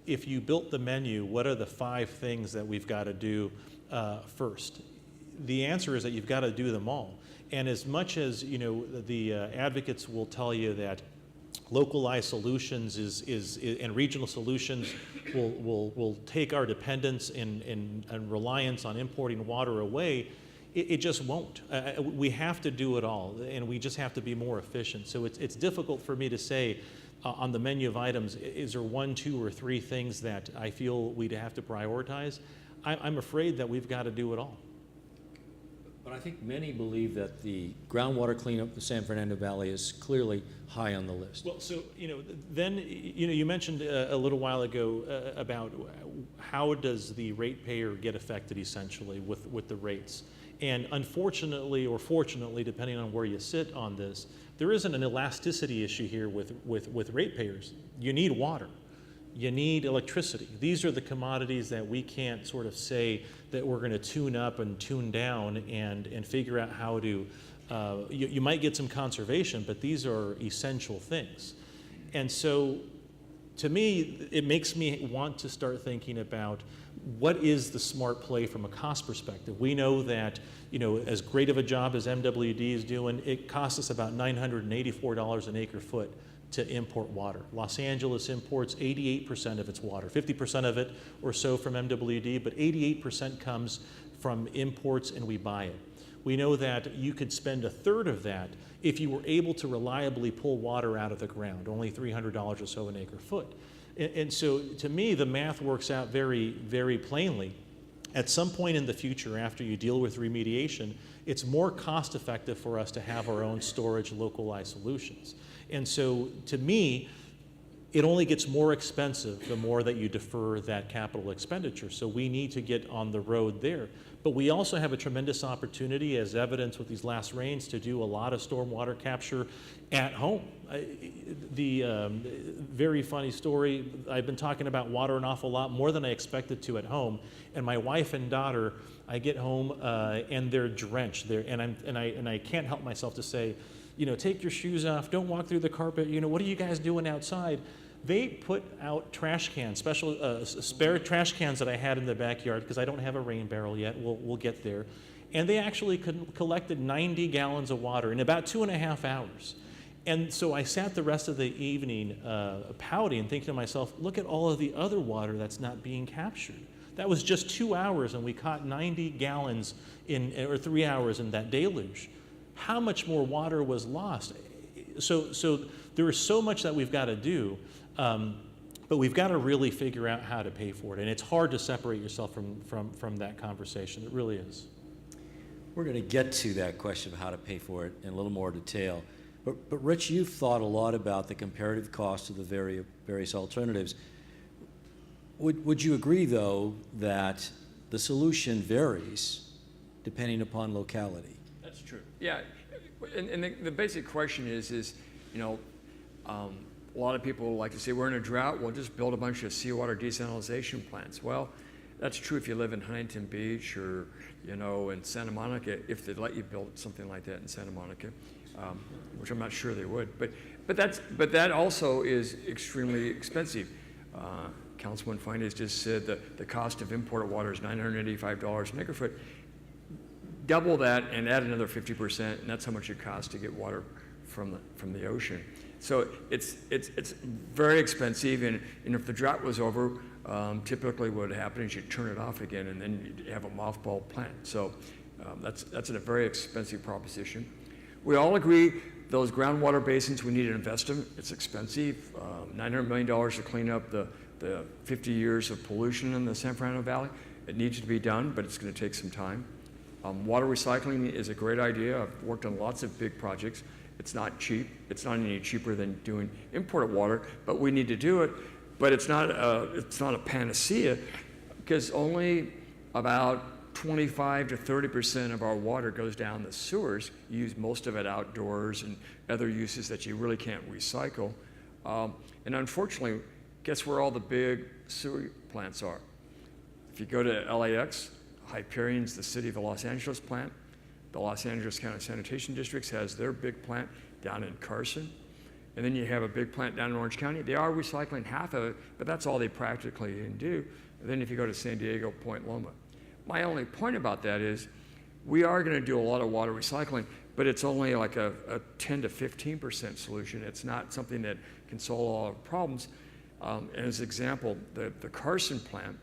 if you built the menu, what are the 5 things that we've got to do first? The answer is that you've got to do them all. And as much as the advocates will tell you that localized solutions and regional solutions will take our dependence and reliance on importing water away, it just won't. We have to do it all, and we just have to be more efficient. So it's difficult for me to say on the menu of items, is there 1, 2, or 3 things that I feel we'd have to prioritize? I'm afraid that we've got to do it all. But I think many believe that the groundwater cleanup of the San Fernando Valley is clearly high on the list. Well, so, then, you mentioned a little while ago about how does the ratepayer get affected essentially with the rates. And unfortunately, or fortunately, depending on where you sit on this, there isn't an elasticity issue here with ratepayers. You need water. You need electricity. These are the commodities that we can't sort of say that we're going to tune up and tune down and figure out how to, you might get some conservation, but these are essential things. And so to me, it makes me want to start thinking about what is the smart play from a cost perspective. We know that, as great of a job as MWD is doing, it costs us about $984 an acre foot to import water. Los Angeles imports 88% of its water, 50% of it or so from MWD, but 88% comes from imports and we buy it. We know that you could spend a third of that if you were able to reliably pull water out of the ground, only $300 or so an acre foot. And so to me, the math works out very, very plainly. At some point in the future, after you deal with remediation, it's more cost effective for us to have our own storage localized solutions. And so to me, it only gets more expensive the more that you defer that capital expenditure. So we need to get on the road there. But we also have a tremendous opportunity, as evidenced with these last rains, to do a lot of stormwater capture at home. Very funny story, I've been talking about water an awful lot, more than I expected to at home. And my wife and daughter, I get home and they're drenched. And I can't help myself to say, you know, take your shoes off, don't walk through the carpet, you know, what are you guys doing outside? They put out trash cans, special spare trash cans that I had in the backyard, because I don't have a rain barrel yet. We'll get there. And they actually collected 90 gallons of water in about 2.5 hours. And so I sat the rest of the evening pouting and thinking to myself, look at all of the other water that's not being captured. That was just 2 hours, and we caught 90 gallons or 3 hours in that deluge. How much more water was lost? So there is so much that we've got to do. But we've got to really figure out how to pay for it. And it's hard to separate yourself from that conversation. It really is. We're going to get to that question of how to pay for it in a little more detail. But Rich, you've thought a lot about the comparative cost of the various alternatives. Would you agree, though, that the solution varies depending upon locality? That's true. Yeah, and the basic question is, you know, a lot of people like to say, we're in a drought, we'll just build a bunch of seawater desalination plants. Well, that's true if you live in Huntington Beach or, you know, in Santa Monica, if they'd let you build something like that in Santa Monica, which I'm not sure they would. But that also is extremely expensive. Councilman Fuentes just said that the cost of imported water is $985 an acre foot. Double that and add another 50%, and that's how much it costs to get water from the ocean. So it's very expensive, and if the drought was over, typically what would happen is you'd turn it off again, and then you'd have a mothball plant. So that's a very expensive proposition. We all agree those groundwater basins, we need to invest in. It's expensive. $900 million to clean up the 50 years of pollution in the San Fernando Valley. It needs to be done, but it's going to take some time. Water recycling is a great idea. I've worked on lots of big projects. It's not cheap. It's not any cheaper than doing imported water, but we need to do it. But it's not a panacea, because only about 25 to 30% of our water goes down the sewers. You use most of it outdoors and other uses that you really can't recycle. And unfortunately, guess where all the big sewer plants are? If you go to LAX, Hyperion's the city of the Los Angeles plant. The Los Angeles County Sanitation Districts has their big plant down in Carson. And then you have a big plant down in Orange County. They are recycling half of it, but that's all they practically can do. And then if you go to San Diego, Point Loma. My only point about that is we are going to do a lot of water recycling, but it's only like a 10 to 15% solution. It's not something that can solve all our problems. As an example, the Carson plant,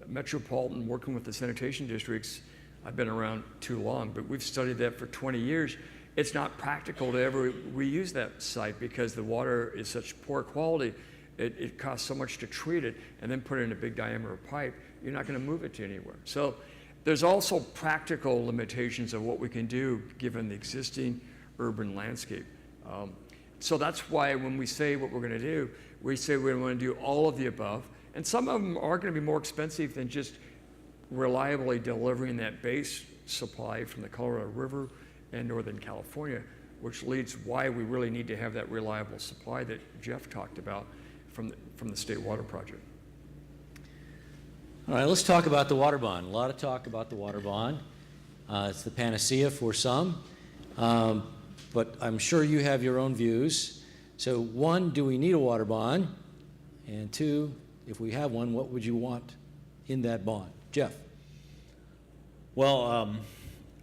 Metropolitan, working with the sanitation districts, I've been around too long, but we've studied that for 20 years. It's not practical to ever reuse that site because the water is such poor quality. It costs so much to treat it and then put it in a big diameter pipe. You're not going to move it to anywhere. So there's also practical limitations of what we can do given the existing urban landscape. So that's why when we say what we're going to do, we say we want to do all of the above. And some of them are going to be more expensive than just reliably delivering that base supply from the Colorado River and Northern California, which leads why we really need to have that reliable supply that Jeff talked about from the State Water Project. All right, let's talk about the water bond. A lot of talk about the water bond. It's the panacea for some, but I'm sure you have your own views. So one, do we need a water bond? And two, if we have one, what would you want in that bond? Jeff. Well,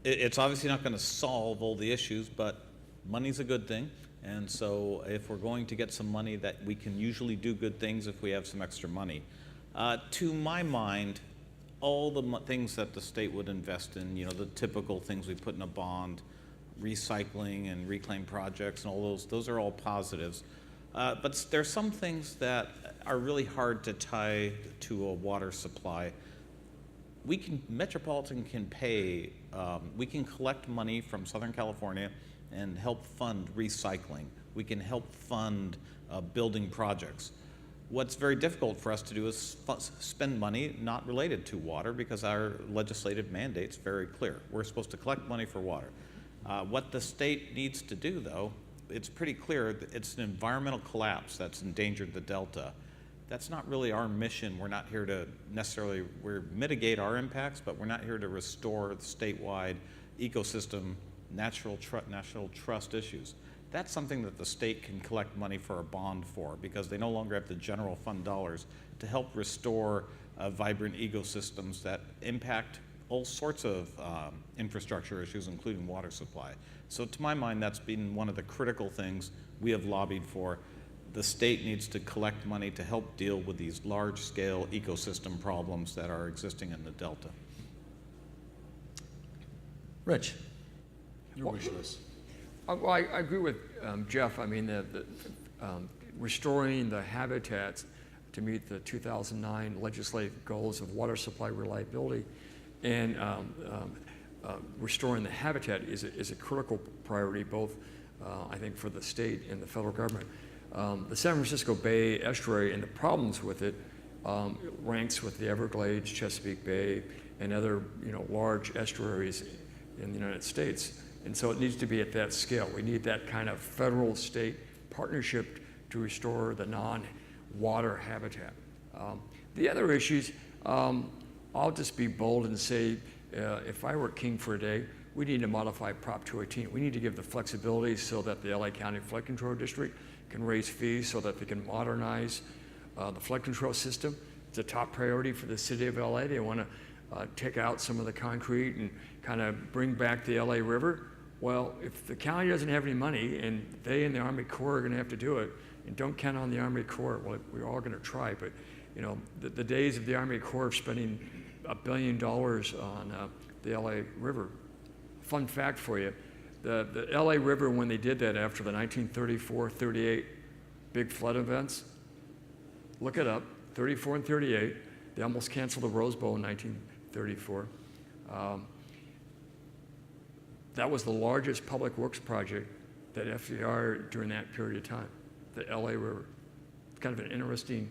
it's obviously not going to solve all the issues, but money's a good thing. And so if we're going to get some money, that we can usually do good things if we have some extra money. To my mind, all the things that the state would invest in, you know, the typical things we put in a bond, recycling and reclaim projects and all those are all positives. But there's some things that are really hard to tie to a water supply. Metropolitan can pay, we can collect money from Southern California and help fund recycling. We can help fund building projects. What's very difficult for us to do is spend money not related to water because our legislative mandate's very clear. We're supposed to collect money for water. What the state needs to do, though, it's pretty clear that it's an environmental collapse that's endangered the Delta. That's not really our mission. We're not here to necessarily mitigate our impacts, but we're not here to restore the statewide ecosystem, national trust issues. That's something that the state can collect money for a bond for because they no longer have the general fund dollars to help restore vibrant ecosystems that impact all sorts of infrastructure issues, including water supply. So to my mind, that's been one of the critical things we have lobbied for. The state needs to collect money to help deal with these large-scale ecosystem problems that are existing in the Delta. Rich, your wish list. Well, I agree with Jeff. I mean, restoring the habitats to meet the 2009 legislative goals of water supply reliability and restoring the habitat is a critical priority, both, I think, for the state and the federal government. The San Francisco Bay estuary and the problems with it ranks with the Everglades, Chesapeake Bay, and other large estuaries in the United States. And so it needs to be at that scale. We need that kind of federal-state partnership to restore the non-water habitat. The other issues, I'll just be bold and say, if I were king for a day, we need to modify Prop 218. We need to give the flexibility so that the LA County Flood Control District can raise fees so that they can modernize the flood control system. It's a top priority for the city of LA. They want to take out some of the concrete and kind of bring back the LA River. Well, if the county doesn't have any money and they and the Army Corps are going to have to do it, and don't count on the Army Corps, well, we're all going to try, but the days of the Army Corps spending $1 billion on the LA River. Fun fact for you, the LA River, when they did that after the 1934-38 big flood events, look it up, 34 and 38, they almost canceled the Rose Bowl in 1934. That was the largest public works project that FDR during that period of time, the LA River. It's kind of an interesting,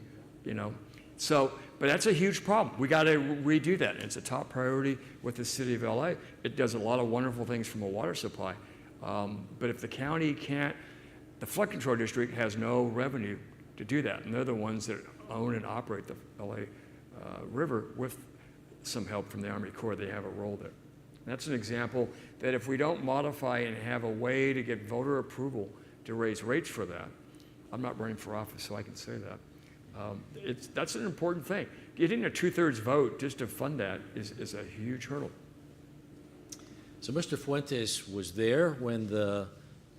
So, but that's a huge problem. We got to redo that. It's a top priority with the city of LA. It does a lot of wonderful things from a water supply. But if the county can't, the flood control district has no revenue to do that. And they're the ones that own and operate the LA River with some help from the Army Corps. They have a role there. And that's an example that if we don't modify and have a way to get voter approval to raise rates for that, I'm not running for office, so I can say that. That's an important thing. Getting a 2/3 vote just to fund that is a huge hurdle. So Mr. Fuentes was there when the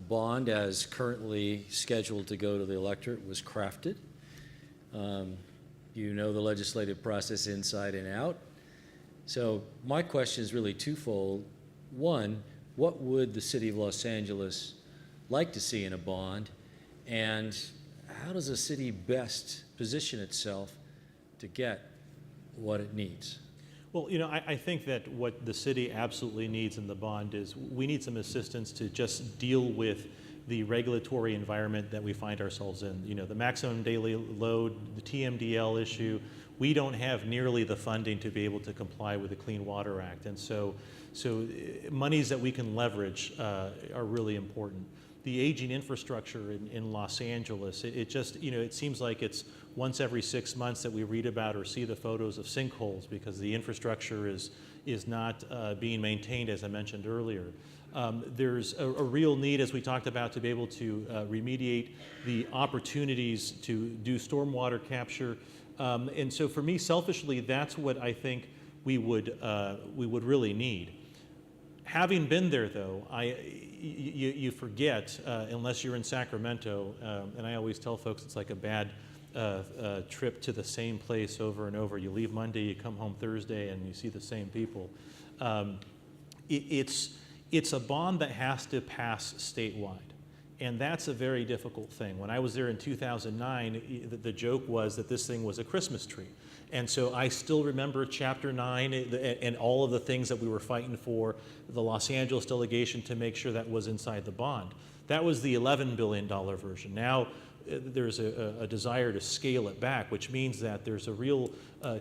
bond, as currently scheduled to go to the electorate, was crafted. You know the legislative process inside and out. So my question is really twofold. One, what would the city of Los Angeles like to see in a bond? And how does a city best position itself to get what it needs? Well, I think that what the city absolutely needs in the bond is we need some assistance to just deal with the regulatory environment that we find ourselves in. The maximum daily load, the TMDL issue, we don't have nearly the funding to be able to comply with the Clean Water Act. And so monies that we can leverage are really important. The aging infrastructure in Los Angeles, it seems like it's once every 6 months that we read about or see the photos of sinkholes because the infrastructure is not being maintained, as I mentioned earlier. There's a real need, as we talked about, to be able to remediate the opportunities to do stormwater capture. And so for me, selfishly, that's what I think we would really need. Having been there, though, you forget, unless you're in Sacramento, and I always tell folks it's like a bad trip to the same place over and over. You leave Monday, you come home Thursday, and you see the same people. It's a bond that has to pass statewide. And that's a very difficult thing. When I was there in 2009, the joke was that this thing was a Christmas tree. And so I still remember Chapter 9 and all of the things that we were fighting for, the Los Angeles delegation to make sure that was inside the bond. That was the $11 billion version. Now there's a desire to scale it back, which means that there's a real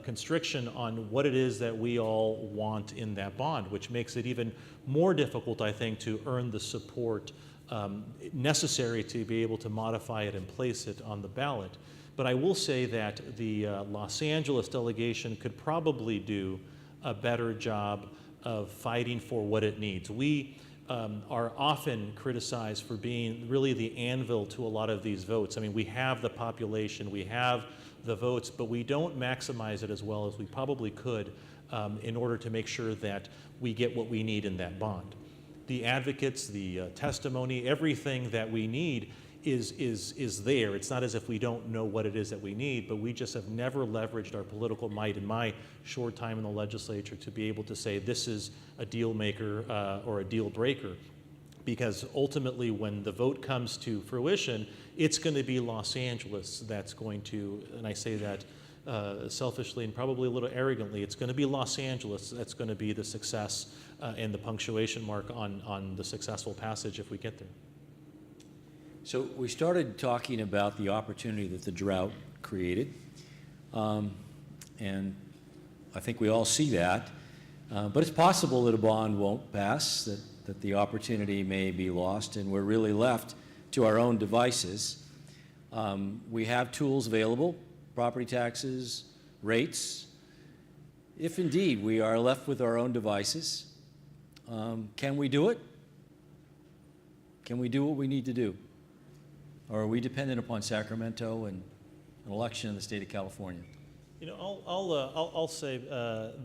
constriction on what it is that we all want in that bond, which makes it even more difficult, I think, to earn the support necessary to be able to modify it and place it on the ballot. But I will say that the Los Angeles delegation could probably do a better job of fighting for what it needs. We are often criticized for being really the anvil to a lot of these votes. I mean, we have the population, we have the votes, but we don't maximize it as well as we probably could in order to make sure that we get what we need in that bond. The advocates, the testimony, everything that we need is there. It's not as if we don't know what it is that we need, but we just have never leveraged our political might in my short time in the legislature to be able to say this is a deal maker or a deal breaker. Because ultimately when the vote comes to fruition, it's going to be Los Angeles that's going to, and I say that selfishly and probably a little arrogantly, it's going to be Los Angeles that's going to be the success and the punctuation mark on the successful passage if we get there. So we started talking about the opportunity that the drought created, and I think we all see that, but it's possible that a bond won't pass, that the opportunity may be lost, and we're really left to our own devices. We have tools available, property taxes, rates. If indeed we are left with our own devices, can we do it? Can we do what we need to do? Or are we dependent upon Sacramento and an election in the state of California? You know, I'll say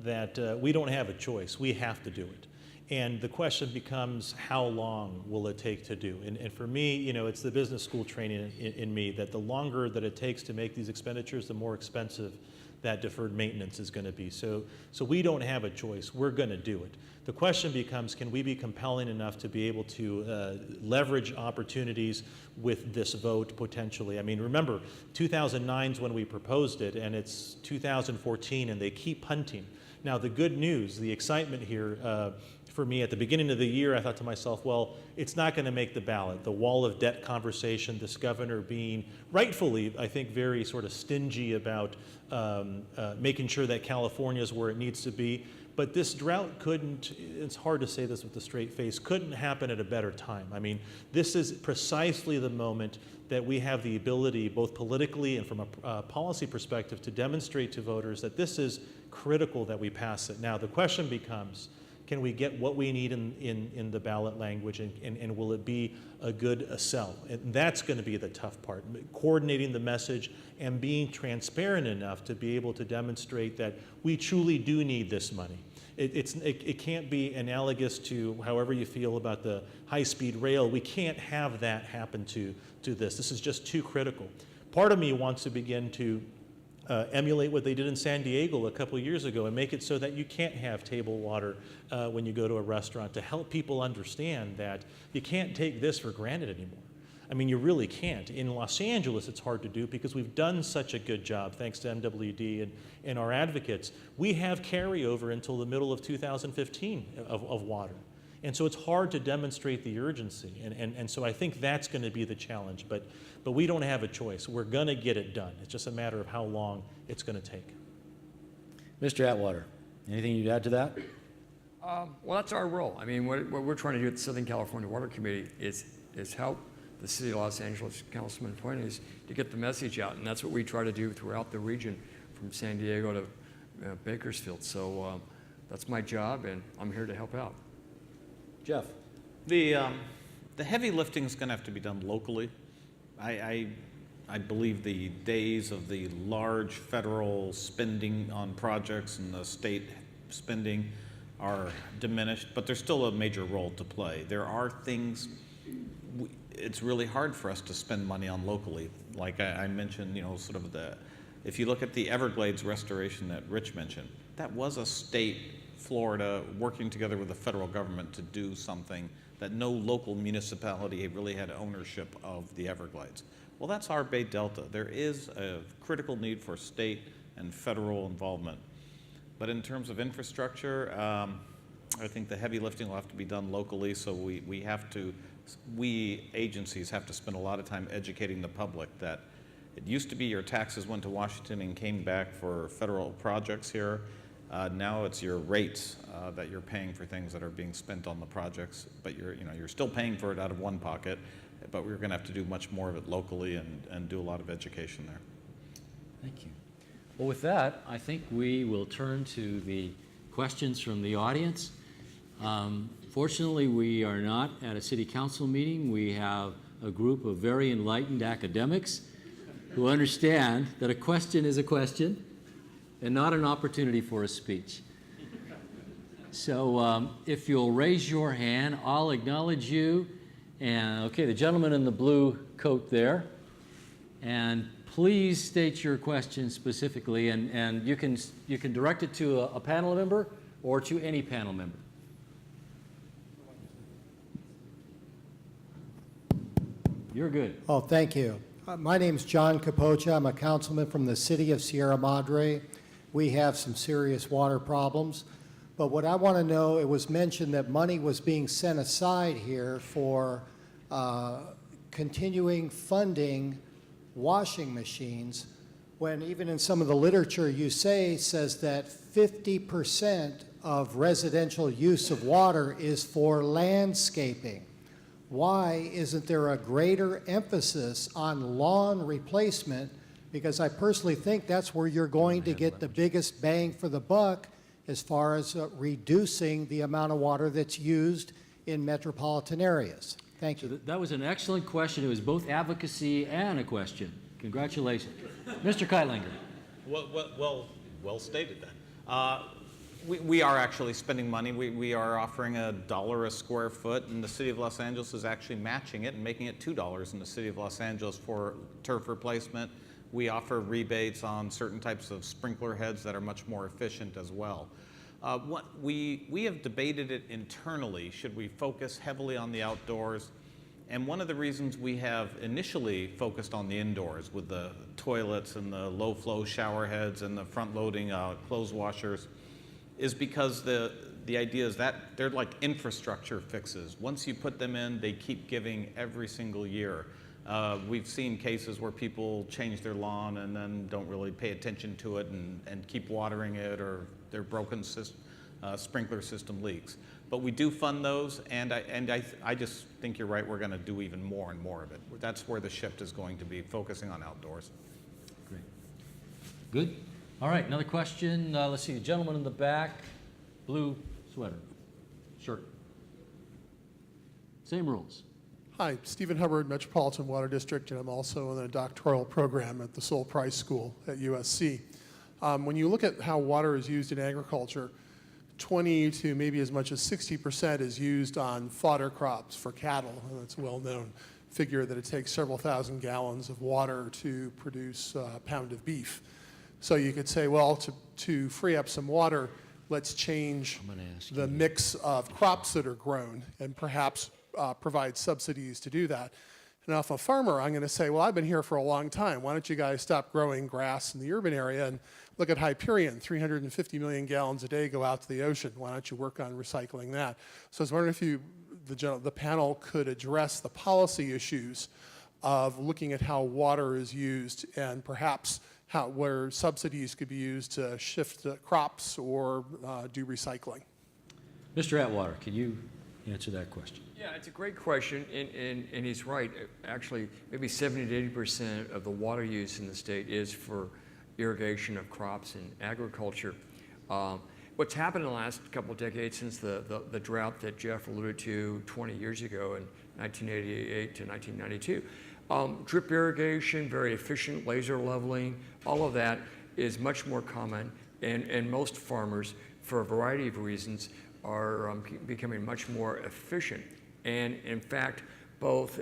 that we don't have a choice. We have to do it. And the question becomes, how long will it take to do? And for me, you know, it's the business school training in me that the longer that it takes to make these expenditures, the more expensive that deferred maintenance is going to be. So we don't have a choice. We're going to do it. The question becomes, can we be compelling enough to be able to leverage opportunities with this vote potentially? I mean, remember, 2009 is when we proposed it, and it's 2014, and they keep punting. Now, the good news, the excitement here, for me, at the beginning of the year, I thought to myself, well, it's not going to make the ballot. The wall of debt conversation, this governor being rightfully, I think, very sort of stingy about making sure that California is where it needs to be. But this drought couldn't, it's hard to say this with a straight face, couldn't happen at a better time. I mean, this is precisely the moment that we have the ability, both politically and from a policy perspective, to demonstrate to voters that this is critical that we pass it. Now, the question becomes, can we get what we need in the ballot language, and will it be a good sell? And that's going to be the tough part, coordinating the message and being transparent enough to be able to demonstrate that we truly do need this money. It can't be analogous to however you feel about the high-speed rail. We can't have that happen to this. This is just too critical. Part of me wants to begin to emulate what they did in San Diego a couple of years ago and make it so that you can't have table water when you go to a restaurant, to help people understand that you can't take this for granted anymore. I mean, you really can't. In Los Angeles, it's hard to do because we've done such a good job, thanks to MWD and our advocates. We have carryover until the middle of 2015 of water. And so it's hard to demonstrate the urgency. And so I think that's going to be the challenge. But we don't have a choice. We're going to get it done. It's just a matter of how long it's going to take. Mr. Atwater, anything you'd add to that? Well, that's our role. I mean, what we're trying to do at the Southern California Water Committee is help the city of Los Angeles, Councilman Fuentes, to get the message out. And that's what we try to do throughout the region, from San Diego to Bakersfield. So that's my job, and I'm here to help out. Jeff? The heavy lifting is going to have to be done locally. I believe the days of the large federal spending on projects and the state spending are diminished, but there's still a major role to play. There are things it's really hard for us to spend money on locally. Like I mentioned, you know, sort of if you look at the Everglades restoration that Rich mentioned, that was a state, Florida, working together with the federal government to do something that no local municipality really had ownership of the Everglades. Well, that's our Bay Delta. There is a critical need for state and federal involvement. But in terms of infrastructure, I think the heavy lifting will have to be done locally, so we have to we agencies have to spend a lot of time educating the public that it used to be your taxes went to Washington and came back for federal projects here. Now it's your rates that you're paying for things that are being spent on the projects, but you're still paying for it out of one pocket, but we're going to have to do much more of it locally and do a lot of education there. Thank you. Well, with that, I think we will turn to the questions from the audience. Fortunately, we are not at a city council meeting. We have a group of very enlightened academics who understand that a question is a question and not an opportunity for a speech. So if you'll raise your hand, I'll acknowledge you. And okay, the gentleman in the blue coat there. And please state your question specifically, and you can direct it to a panel member or to any panel member. You're good. Oh, thank you. My name's John Capocha. I'm a councilman from the city of Sierra Madre. We have some serious water problems. But what I want to know, it was mentioned that money was being set aside here for continuing funding washing machines, when even in some of the literature you says that 50% of residential use of water is for landscaping. Why isn't there a greater emphasis on lawn replacement? Because I personally think that's where you're going to get the biggest bang for the buck as far as reducing the amount of water that's used in metropolitan areas. Thank you. That was an excellent question. It was both advocacy and a question. Congratulations. Mr. Kightlinger. Well stated then. We are actually spending money. We are offering $1 a square foot, and the city of Los Angeles is actually matching it and making it $2 in the city of Los Angeles for turf replacement. We offer rebates on certain types of sprinkler heads that are much more efficient as well. We have debated it internally. Should we focus heavily on the outdoors? And one of the reasons we have initially focused on the indoors with the toilets and the low-flow shower heads and the front-loading clothes washers is because the idea is that they're like infrastructure fixes. Once you put them in, they keep giving every single year. We've seen cases where people change their lawn and then don't really pay attention to it and keep watering it, or their broken sprinkler system leaks. But we do fund those, and I just think you're right, we're going to do even more and more of it. That's where the shift is going to be, focusing on outdoors. Great. Good. All right, another question. Let's see, the gentleman in the back, blue sweater, shirt. Same rules. Hi, Stephen Hubbard, Metropolitan Water District, and I'm also in a doctoral program at the Sol Price School at USC. When you look at how water is used in agriculture, 20 to maybe as much as 60% is used on fodder crops for cattle, and that's a well-known figure that it takes several thousand gallons of water to produce a pound of beef. So you could say, well, to free up some water, let's change the mix of crops that are grown and perhaps provide subsidies to do that. And if I'm a farmer, I'm going to say, well, I've been here for a long time. Why don't you guys stop growing grass in the urban area and look at Hyperion, 350 million gallons a day go out to the ocean. Why don't you work on recycling that? So I was wondering if the panel could address the policy issues of looking at how water is used and perhaps where subsidies could be used to shift crops or do recycling. Mr. Atwater, can you answer that question? Yeah, it's a great question, and he's right. Actually, maybe 70 to 80% of the water use in the state is for irrigation of crops and agriculture. What's happened in the last couple of decades since the drought that Jeff alluded to 20 years ago in 1988 to 1992, drip irrigation, very efficient, laser leveling, all of that is much more common, and most farmers, for a variety of reasons, are becoming much more efficient. And in fact, both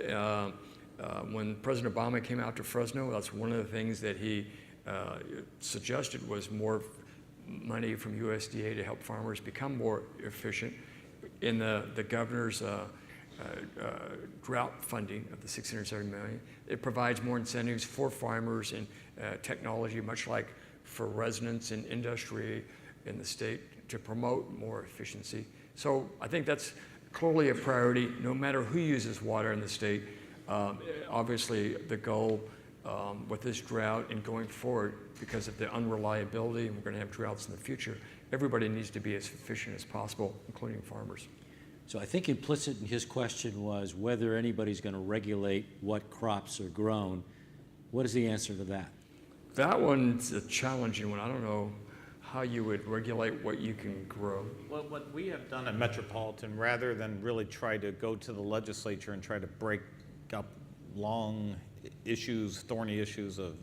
when President Obama came out to Fresno, that's one of the things that he suggested was more money from USDA to help farmers become more efficient. In the governor's drought funding of the $670 million, it provides more incentives for farmers and technology, much like for residents and industry in the state, to promote more efficiency. So I think that's clearly a priority, no matter who uses water in the state. Obviously, the goal with this drought and going forward, because of the unreliability, and we're going to have droughts in the future, everybody needs to be as efficient as possible, including farmers. So I think implicit in his question was whether anybody's going to regulate what crops are grown. What is the answer to that? That one's a challenging one. I don't know how you would regulate what you can grow. Well, what we have done at Metropolitan, rather than really try to go to the legislature and try to break up long issues, thorny issues of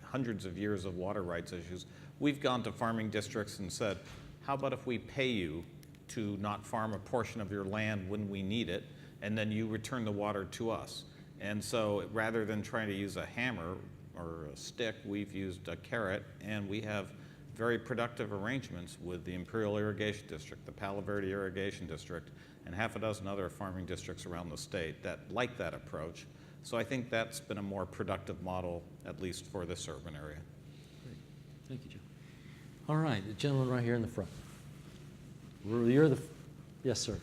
hundreds of years of water rights issues, we've gone to farming districts and said, how about if we pay you to not farm a portion of your land when we need it, and then you return the water to us? And so rather than trying to use a hammer or a stick, we've used a carrot, and we have very productive arrangements with the Imperial Irrigation District, the Palo Verde Irrigation District, and half a dozen other farming districts around the state that like that approach. So I think that's been a more productive model, at least for this urban area. Great. Thank you, Joe. All right, the gentleman right here in the front. You're the, yes, sir.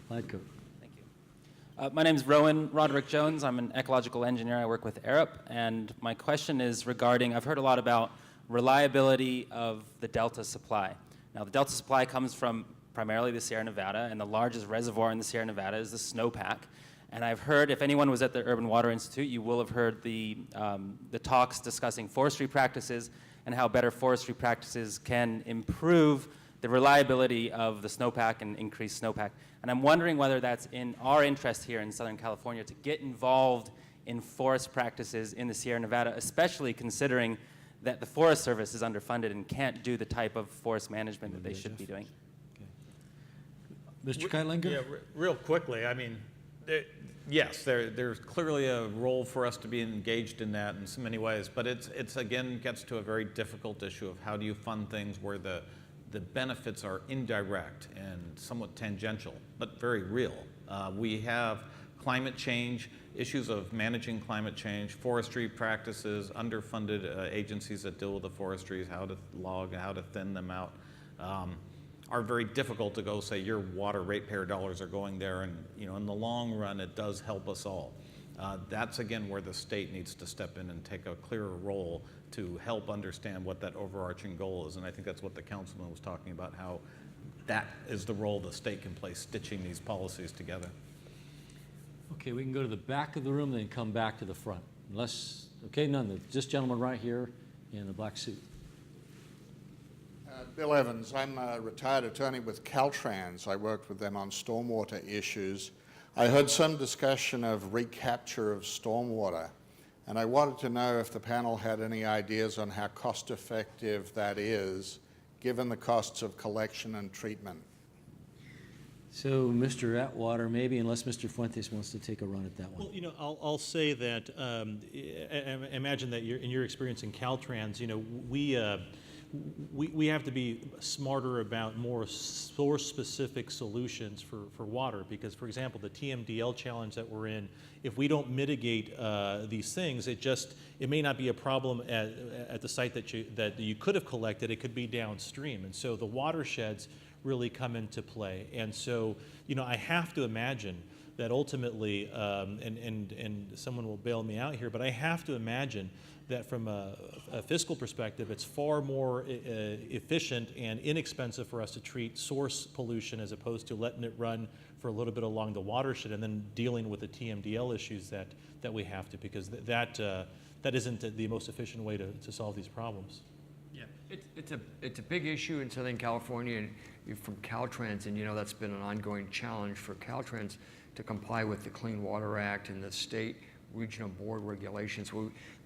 Plaid coat. Thank you. My name is Rowan Roderick Jones. I'm an ecological engineer. I work with Arup, and my question is regarding, I've heard a lot about reliability of the Delta supply. Now, the Delta supply comes from primarily the Sierra Nevada, and the largest reservoir in the Sierra Nevada is the snowpack. And I've heard, if anyone was at the Urban Water Institute, you will have heard the talks discussing forestry practices and how better forestry practices can improve the reliability of the snowpack and increase snowpack. And I'm wondering whether that's in our interest here in Southern California to get involved in forest practices in the Sierra Nevada, especially considering that the Forest Service is underfunded and can't do the type of forest management that they should be doing. Mr. Kightlinger? Yeah, real quickly, I mean, yes, there's clearly a role for us to be engaged in that in so many ways, but it's again gets to a very difficult issue of how do you fund things where the benefits are indirect and somewhat tangential, but very real. We have climate change, issues of managing climate change, forestry practices, underfunded agencies that deal with the forestries, how to log, how to thin them out, are very difficult to go say your water ratepayer dollars are going there, and in the long run it does help us all. That's again where the state needs to step in and take a clearer role to help understand what that overarching goal is, and I think that's what the councilman was talking about, how that is the role the state can play, stitching these policies together. Okay, we can go to the back of the room, then come back to the front. Unless, okay, none. This gentleman right here in the black suit. Bill Evans. I'm a retired attorney with Caltrans. I worked with them on stormwater issues. I heard some discussion of recapture of stormwater, and I wanted to know if the panel had any ideas on how cost-effective that is, given the costs of collection and treatment. So, Mr. Atwater, maybe, unless Mr. Fuentes wants to take a run at that one. Well, I'll say that, imagine that in your experience in Caltrans, we have to be smarter about more source-specific solutions for water, because, for example, the TMDL challenge that we're in, if we don't mitigate these things, it may not be a problem at the site that you could have collected. It could be downstream, and so the watersheds really come into play. And so, I have to imagine that ultimately, and someone will bail me out here, but I have to imagine that from a fiscal perspective, it's far more efficient and inexpensive for us to treat source pollution as opposed to letting it run for a little bit along the watershed and then dealing with the TMDL issues that we have to, because that isn't the most efficient way to solve these problems. Yeah, it's a big issue in Southern California, and you're from Caltrans, and that's been an ongoing challenge for Caltrans to comply with the Clean Water Act and the state regional board regulations.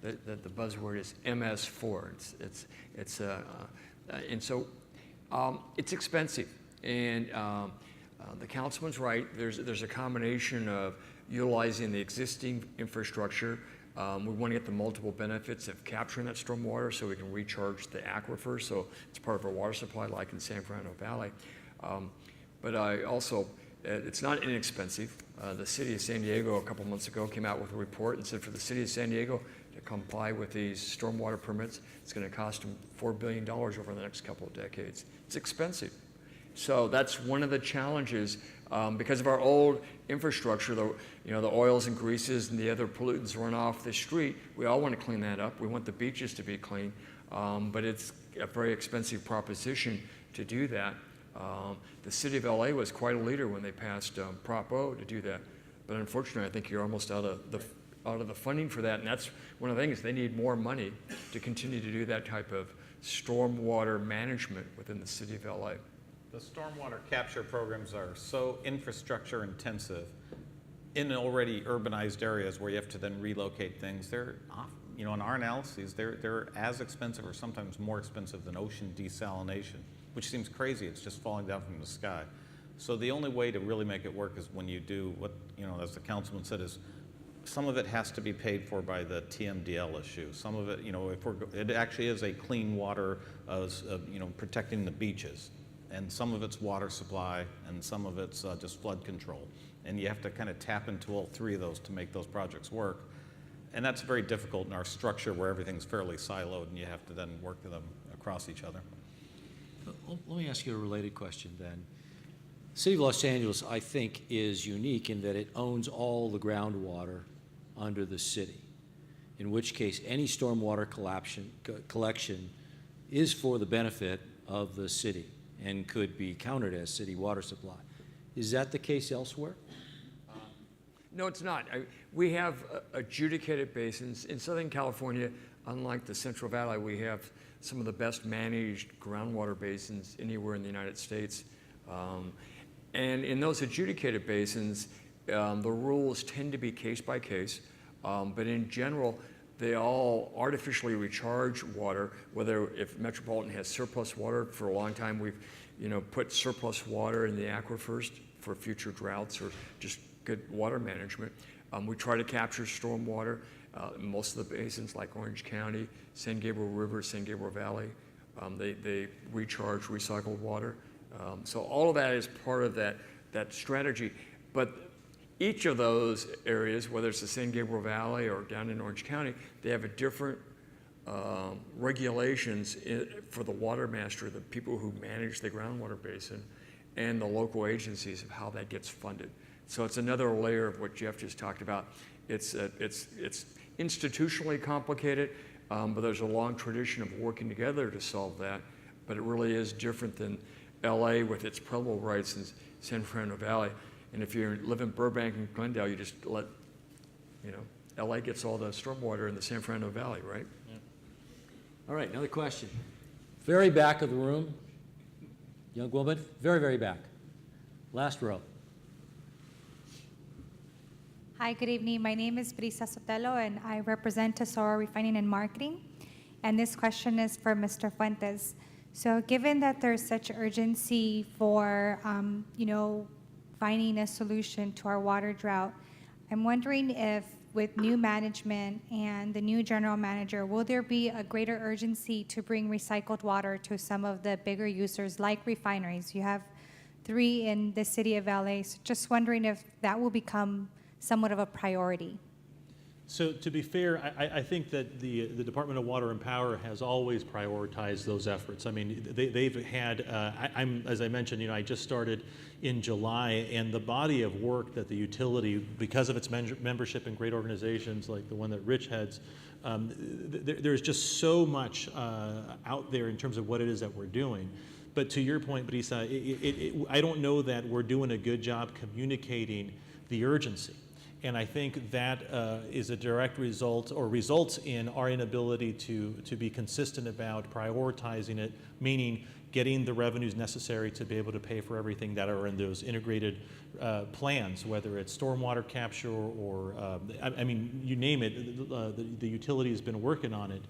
The buzzword is MS4. And so it's expensive, and the councilman's right. There's a combination of utilizing the existing infrastructure. We want to get the multiple benefits of capturing that stormwater so we can recharge the aquifer, so it's part of our water supply, like in San Fernando Valley. But it's not inexpensive. The city of San Diego a couple months ago came out with a report and said for the city of San Diego to comply with these stormwater permits, it's going to cost them $4 billion over the next couple of decades. It's expensive. So that's one of the challenges. Because of our old infrastructure, the oils and greases and the other pollutants run off the street. We all want to clean that up. We want the beaches to be clean, but it's a very expensive proposition to do that. The city of LA was quite a leader when they passed Prop O to do that, but unfortunately, I think you're almost out of the funding for that, and that's one of the things. They need more money to continue to do that type of stormwater management within the city of LA. The stormwater capture programs are so infrastructure intensive in already urbanized areas where you have to then relocate things. They're, in our analyses, they're as expensive or sometimes more expensive than ocean desalination, which seems crazy. It's just falling down from the sky. So the only way to really make it work is when you do what, as the councilman said, is some of it has to be paid for by the TMDL issue. Some of it, it actually is a clean water, protecting the beaches. And some of it's water supply, and some of it's just flood control. And you have to kind of tap into all three of those to make those projects work. And that's very difficult in our structure where everything's fairly siloed, and you have to then work them across each other. Let me ask you a related question then. The City of Los Angeles, I think, is unique in that it owns all the groundwater under the city, in which case any stormwater collection is for the benefit of the city and could be counted as city water supply. Is that the case elsewhere? No, it's not. We have adjudicated basins. In Southern California, unlike the Central Valley, we have some of the best managed groundwater basins anywhere in the United States. And in those adjudicated basins, the rules tend to be case by case, but in general, they all artificially recharge water, whether if Metropolitan has surplus water. For a long time, we've put surplus water in the aquifers for future droughts or just good water management. We try to capture stormwater. Most of the basins, like Orange County, San Gabriel River, San Gabriel Valley, they recharge recycled water. So all of that is part of that strategy. But each of those areas, whether it's the San Gabriel Valley or down in Orange County, they have a different regulations for the water master, the people who manage the groundwater basin, and the local agencies of how that gets funded. So it's another layer of what Jeff just talked about. It's institutionally complicated, but there's a long tradition of working together to solve that. But it really is different than LA with its preble rights in San Fernando Valley. And if you live in Burbank and Glendale, you just let, LA gets all the stormwater in the San Fernando Valley, right? Yeah. All right, another question. Very back of the room. Young woman, very, very back. Last row. Hi, good evening. My name is Brisa Sotelo, and I represent Tesoro Refining and Marketing. And this question is for Mr. Fuentes. So given that there's such urgency for, finding a solution to our water drought, I'm wondering if with new management and the new general manager, will there be a greater urgency to bring recycled water to some of the bigger users like refineries? You have 3 in the city of LA, so just wondering if that will become somewhat of a priority. So to be fair, I think that the Department of Water and Power has always prioritized those efforts. I mean, they've had, as I mentioned, I just started in July, and the body of work that the utility, because of its membership in great organizations like the one that Rich heads, there's just so much out there in terms of what it is that we're doing. But to your point, Brisa, I don't know that we're doing a good job communicating the urgency. And I think that is a direct result, or results in our inability to be consistent about prioritizing it, meaning getting the revenues necessary to be able to pay for everything that are in those integrated plans, whether it's stormwater capture or, I mean, you name it, the utility has been working on it.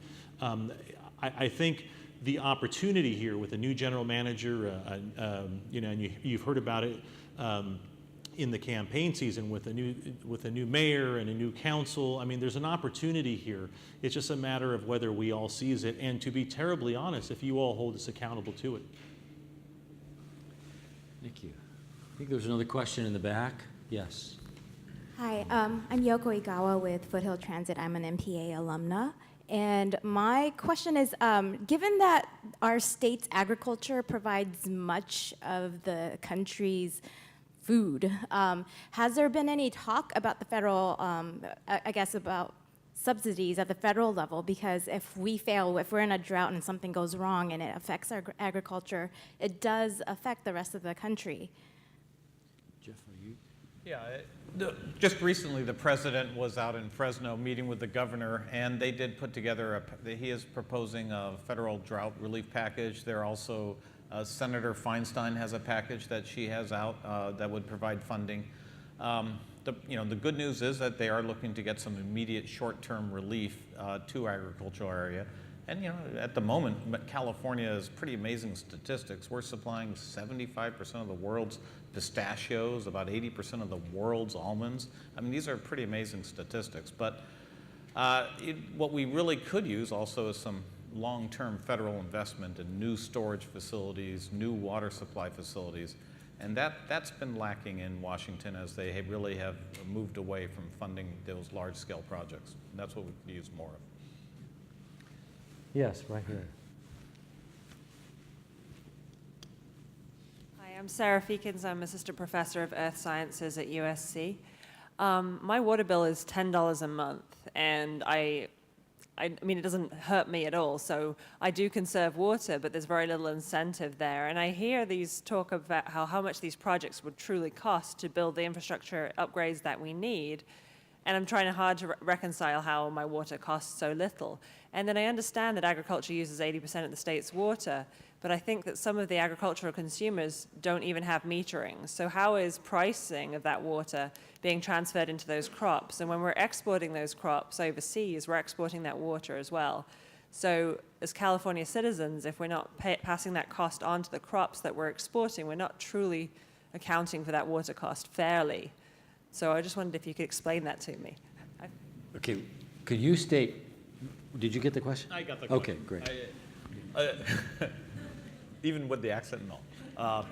I think the opportunity here with a new general manager, and you've heard about it, in the campaign season with a new mayor and a new council. I mean, there's an opportunity here. It's just a matter of whether we all seize it, and to be terribly honest, if you all hold us accountable to it. Thank you. I think there's another question in the back. Yes. Hi, I'm Yoko Igawa with Foothill Transit. I'm an MPA alumna, And my question is, given that our state's agriculture provides much of the country's food, has there been any talk about the federal, I guess about subsidies at the federal level? Because if we fail, if we're in a drought and something goes wrong and it affects our agriculture, it does affect the rest of the country. Jeff, are you? Yeah, just recently the president was out in Fresno meeting with the governor, and they did put together, he is proposing a federal drought relief package. They're also, Senator Feinstein has a package that she has out that would provide funding. The good news is that they are looking to get some immediate short-term relief to agricultural area. And at the moment, California has pretty amazing statistics. We're supplying 75% of the world's pistachios, about 80% of the world's almonds. I mean, these are pretty amazing statistics. But what we really could use also is some long-term federal investment in new storage facilities, new water supply facilities. And that's been lacking in Washington, as they really have moved away from funding those large-scale projects. And that's what we could use more of. Yes, right here. Hi, I'm Sarah Feekins. I'm Assistant Professor of Earth Sciences at USC. My water bill is $10 a month, and I mean, it doesn't hurt me at all. So I do conserve water, but there's very little incentive there. And I hear these talk about how much these projects would truly cost to build the infrastructure upgrades that we need. And I'm trying hard to reconcile how my water costs so little. And then I understand that agriculture uses 80% of the state's water, but I think that some of the agricultural consumers don't even have metering. So how is pricing of that water being transferred into those crops? And when we're exporting those crops overseas, we're exporting that water as well. So as California citizens, if we're not passing that cost on to the crops that we're exporting, we're not truly accounting for that water cost fairly. So I just wondered if you could explain that to me. Okay, could you state, did you get the question? I got the question. Okay, great. Even with the accent, no.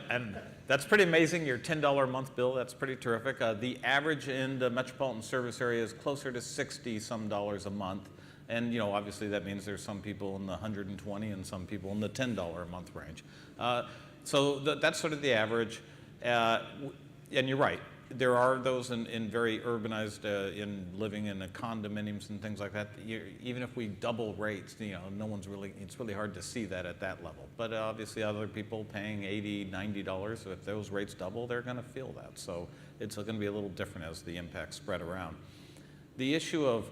And that's pretty amazing, your $10 a month bill, that's pretty terrific. The average in the metropolitan service area is closer to $60-some a month. And obviously that means there's some people in the $120 and some people in the $10 a month range. So that's sort of the average. And you're right. There are those in very urbanized, in living in the condominiums and things like that. Even if we double rates, no one's really, it's really hard to see that at that level. But obviously other people paying $80, $90, if those rates double, they're going to feel that. So it's going to be a little different as the impacts spread around. The issue of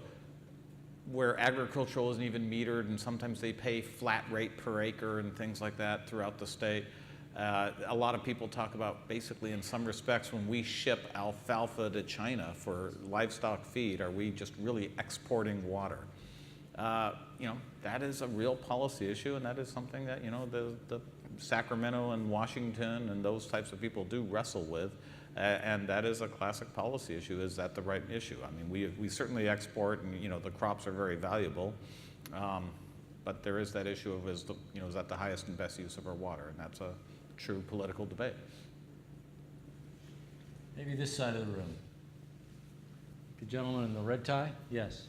where agricultural isn't even metered, and sometimes they pay flat rate per acre and things like that throughout the state. A lot of people talk about, basically in some respects, when we ship alfalfa to China for livestock feed, are we just really exporting water? That is a real policy issue, and that is something that the Sacramento and Washington and those types of people do wrestle with, and that is a classic policy issue. Is that the right issue? I mean, we certainly export, and the crops are very valuable, but there is that issue of is that the highest and best use of our water, and that's a true political debate. Maybe this side of the room. The gentleman in the red tie? Yes.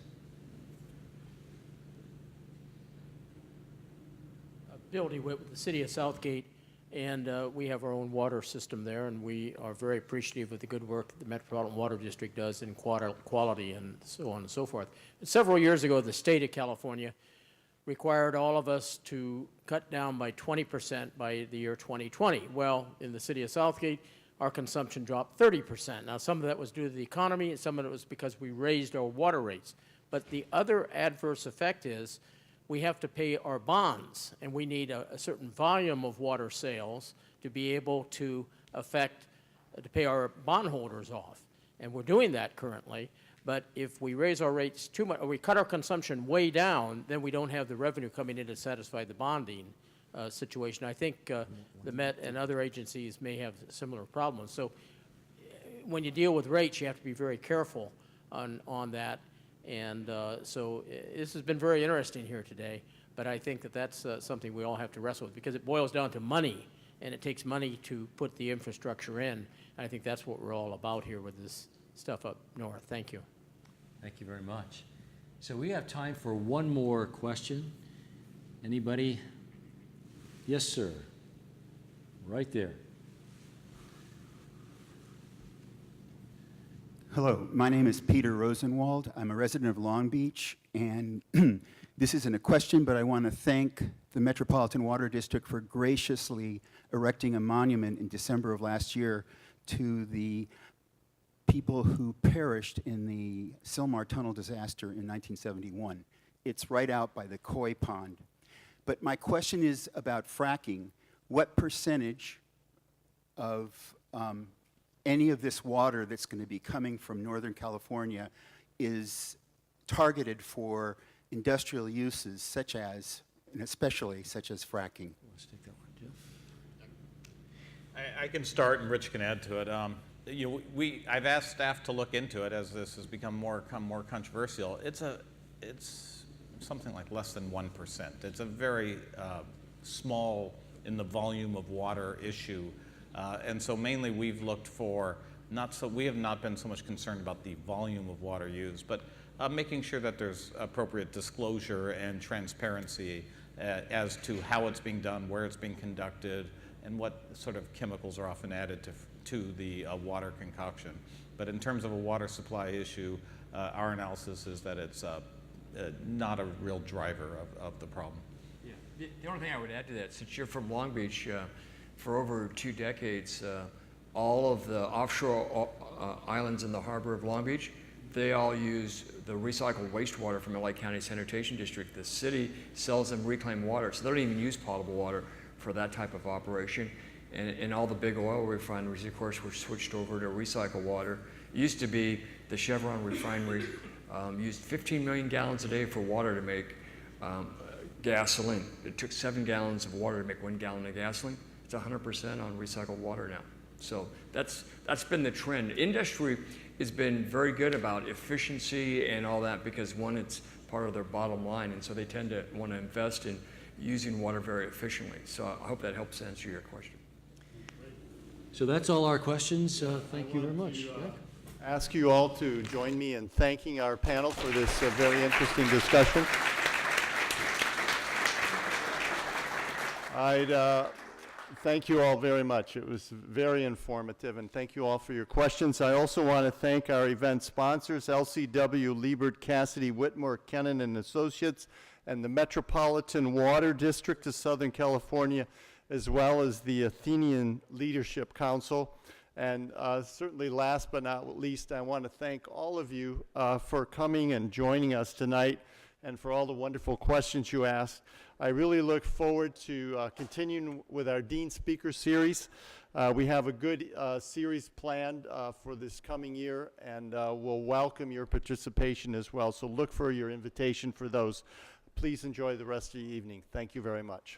Bill DeWitt with the City of Southgate, and we have our own water system there, and we are very appreciative of the good work that the Metropolitan Water District does in quality and so on and so forth. But several years ago, the state of California required all of us to cut down by 20% by the year 2020. Well, in the City of Southgate, our consumption dropped 30%. Now, some of that was due to the economy, and some of it was because we raised our water rates. But the other adverse effect is we have to pay our bonds, and we need a certain volume of water sales to be able to to pay our bondholders off. And we're doing that currently. But if we raise our rates too much, or we cut our consumption way down, then we don't have the revenue coming in to satisfy the bonding situation. I think the Met and other agencies may have similar problems. So when you deal with rates, you have to be very careful on that. And so this has been very interesting here today, but I think that that's something we all have to wrestle with, because it boils down to money, and it takes money to put the infrastructure in. And I think that's what we're all about here with this stuff up north. Thank you. Thank you very much. So we have time for one more question. Anybody? Yes, sir. Right there. Hello, my name is Peter Rosenwald. I'm a resident of Long Beach, and this isn't a question, but I want to thank the Metropolitan Water District for graciously erecting a monument in December of last year to the people who perished in the Sylmar Tunnel disaster in 1971. It's right out by the koi pond. But my question is about fracking. What percentage of any of this water that's going to be coming from Northern California is targeted for industrial uses such as, and especially such as fracking? Let's take that one, Jeff. I can start and Rich can add to it. I've asked staff to look into it as this has become more controversial. It's something like less than 1%. It's a very small in the volume of water issue. And so mainly we've looked for, we have not been so much concerned about the volume of water used, but making sure that there's appropriate disclosure and transparency as to how it's being done, where it's being conducted, and what sort of chemicals are often added to the water concoction. But in terms of a water supply issue, our analysis is that it's not a real driver of the problem. Yeah. The only thing I would add to that, since you're from Long Beach, for over 2 decades, all of the offshore islands in the harbor of Long Beach, they all use the recycled wastewater from LA County Sanitation District. The city sells them reclaimed water, so they don't even use potable water for that type of operation. And all the big oil refineries, of course, were switched over to recycled water. It used to be the Chevron refinery used 15 million gallons a day for water to make gasoline. It took 7 gallons of water to make 1 gallon of gasoline. It's 100% on recycled water now. So that's been the trend. Industry has been very good about efficiency and all that because, one, it's part of their bottom line, and so they tend to want to invest in using water very efficiently. So I hope that helps answer your question. So that's all our questions. Thank you very much. Ask you all to join me in thanking our panel for this very interesting discussion. I'd thank you all very much. It was very informative, and thank you all for your questions. I also want to thank our event sponsors, LCW, Liebert, Cassidy, Whitmore, Kennan Associates, and the Metropolitan Water District of Southern California, as well as the Athenian Leadership Council. And certainly last but not least, I want to thank all of you for coming and joining us tonight and for all the wonderful questions you asked. I really look forward to continuing with our Dean Speaker Series. We have a good series planned for this coming year, and we'll welcome your participation as well. So look for your invitation for those. Please enjoy the rest of the evening. Thank you very much.